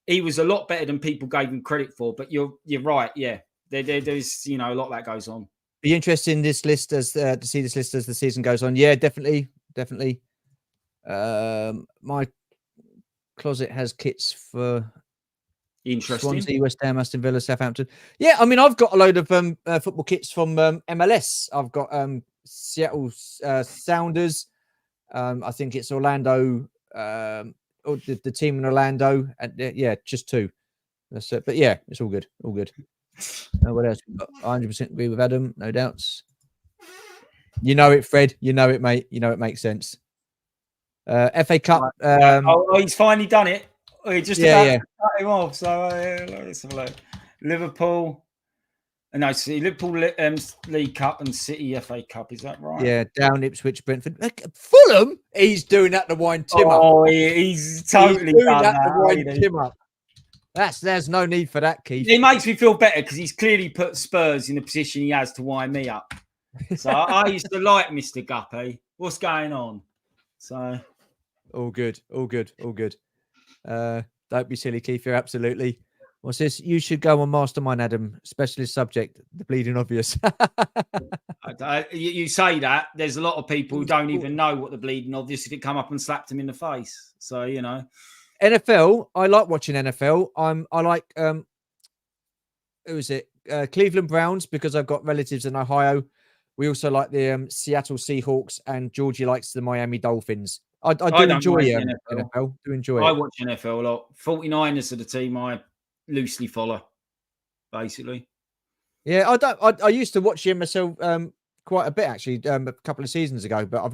he was a lot better than people gave him credit for. But you're right. Yeah, there's a lot that goes on. Be interested in this list to see this list as the season goes on. Yeah, definitely. My closet has kits for Swansea, West Ham, Aston Villa, Southampton. Yeah, I mean, I've got a load of football kits from MLS. I've got Seattle Sounders. I think it's Orlando, or the team in Orlando. And just 2. That's it. But yeah, it's all good. All good. What else? 100% agree with Adam. No doubts. You know it, Fred. You know it, mate. You know it makes sense. FA Cup. He's finally done it. He just cut him off. So let's have a look. Liverpool. No, see, Liverpool League Cup and City FA Cup. Is that right? Yeah, down Ipswich, Brentford. Fulham. He's doing that to wind Tim up. Oh, he's totally doing that to wind Tim up. There's no need for that, Keith. It makes me feel better because he's clearly put Spurs in the position he has to wind me up. So I used to like Mr. Guppy. What's going on? So all good. Don't be silly, Keith. You're absolutely. What's this? You should go on Mastermind, Adam. Specialist subject, the bleeding obvious. You say that. There's a lot of people who don't even know what the bleeding obvious if it come up and slapped them in the face. So, NFL, I like watching NFL. I like who is it? Cleveland Browns, because I've got relatives in Ohio. We also like the Seattle Seahawks, and Georgie likes the Miami Dolphins. I do enjoy NFL. Do enjoy it. I watch NFL a lot. 49ers are the team I loosely follow, basically. Yeah, I used to watch him myself quite a bit actually a couple of seasons ago, but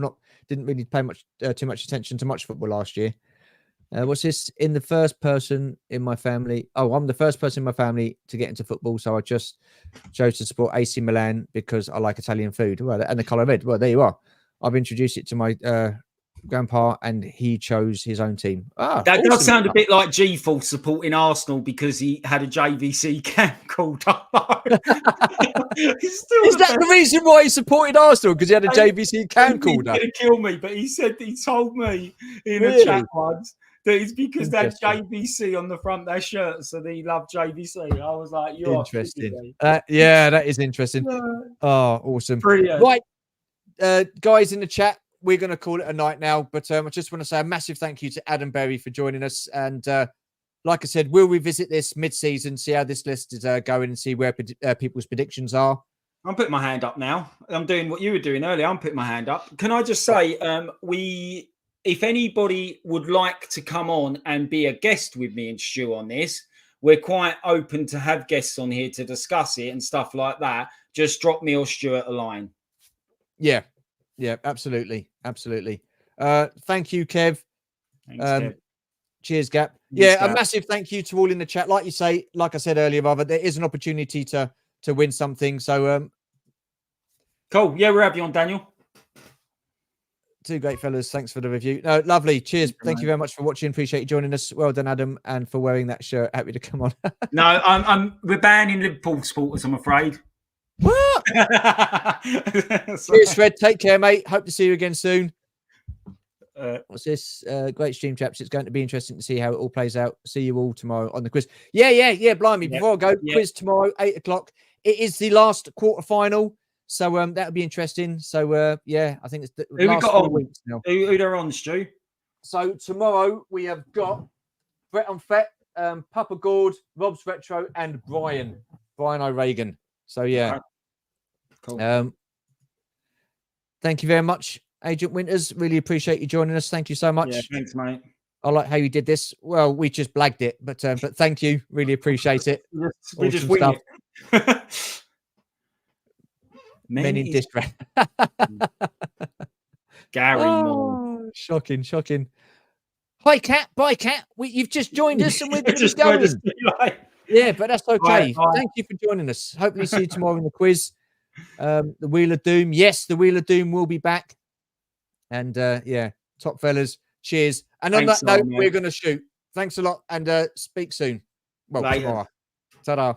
didn't really pay too much attention to much football last year. What's this? In the first person in my family. Oh, I'm the first person in my family to get into football, so I just chose to support AC Milan because I like Italian food. Well, and the colour red. Well, there you are. I've introduced it to my grandpa, and he chose his own team. That awesome. Does sound a bit like G-Force supporting Arsenal because he had a JVC called up. Is that the reason why he supported Arsenal? Because he had a JVC called up? He's going to kill me, but he told me in a chat once that it's because they had JVC on the front of their shirt, so they love JVC. I was like, you're interesting. Yeah, that is interesting. Oh, awesome. Brilliant. Right, guys in the chat, we're going to call it a night now, but I just want to say a massive thank you to Adam Berry for joining us. And like I said, we'll revisit this mid-season, see how this list is going, and see where people's predictions are. I'm putting my hand up now. I'm doing what you were doing earlier. I'm putting my hand up. Can I just say, if anybody would like to come on and be a guest with me and Stu on this, we're quite open to have guests on here to discuss it and stuff like that. Just drop me or Stuart a line. Yeah, absolutely. Thank you, Kev. Thanks, Kev. Cheers, Gap. A massive thank you to all in the chat. Like I said earlier, rather, there is an opportunity to win something. So cool. Yeah, we'll have you on, Daniel. Two great fellas. Thanks for the review. No, lovely. Cheers. Thank you very much for watching. Appreciate you joining us. Well done, Adam, and for wearing that shirt. Happy to come on. No, we're banning Liverpool supporters, I'm afraid. What? Cheers, Fred. Take care, mate. Hope to see you again soon. What's this? Great stream, chaps. It's going to be interesting to see how it all plays out. See you all tomorrow on the quiz. Yeah. Blimey. Yep. Before I go, quiz tomorrow, 8:00. It is the last quarterfinal. So that'll be interesting. So I think it's the last 4 weeks now. Who they're on, Stu? So tomorrow we have got Brett on Fet, Papa Gord, Rob's Retro, and Brian O'Regan. So yeah. Cool. Thank you very much, Agent Winters. Really appreciate you joining us. Thank you so much. Yeah, thanks, mate. I like how you did this. Well, we just blagged it, but thank you. Really appreciate it. We just wing stuff. it. Men in distress. Gary Moore. Shocking. Hi, Kat. Bye, Kat. You've just joined us and we're going to be going. Yeah, but that's okay. Right. Thank you for joining us. Hopefully see you tomorrow in the quiz. The Wheel of Doom. Yes, the Wheel of Doom will be back. And yeah, top fellas. Cheers. And on that note, we're going to shoot. Thanks a lot and speak soon. Well, tomorrow. Ta-da.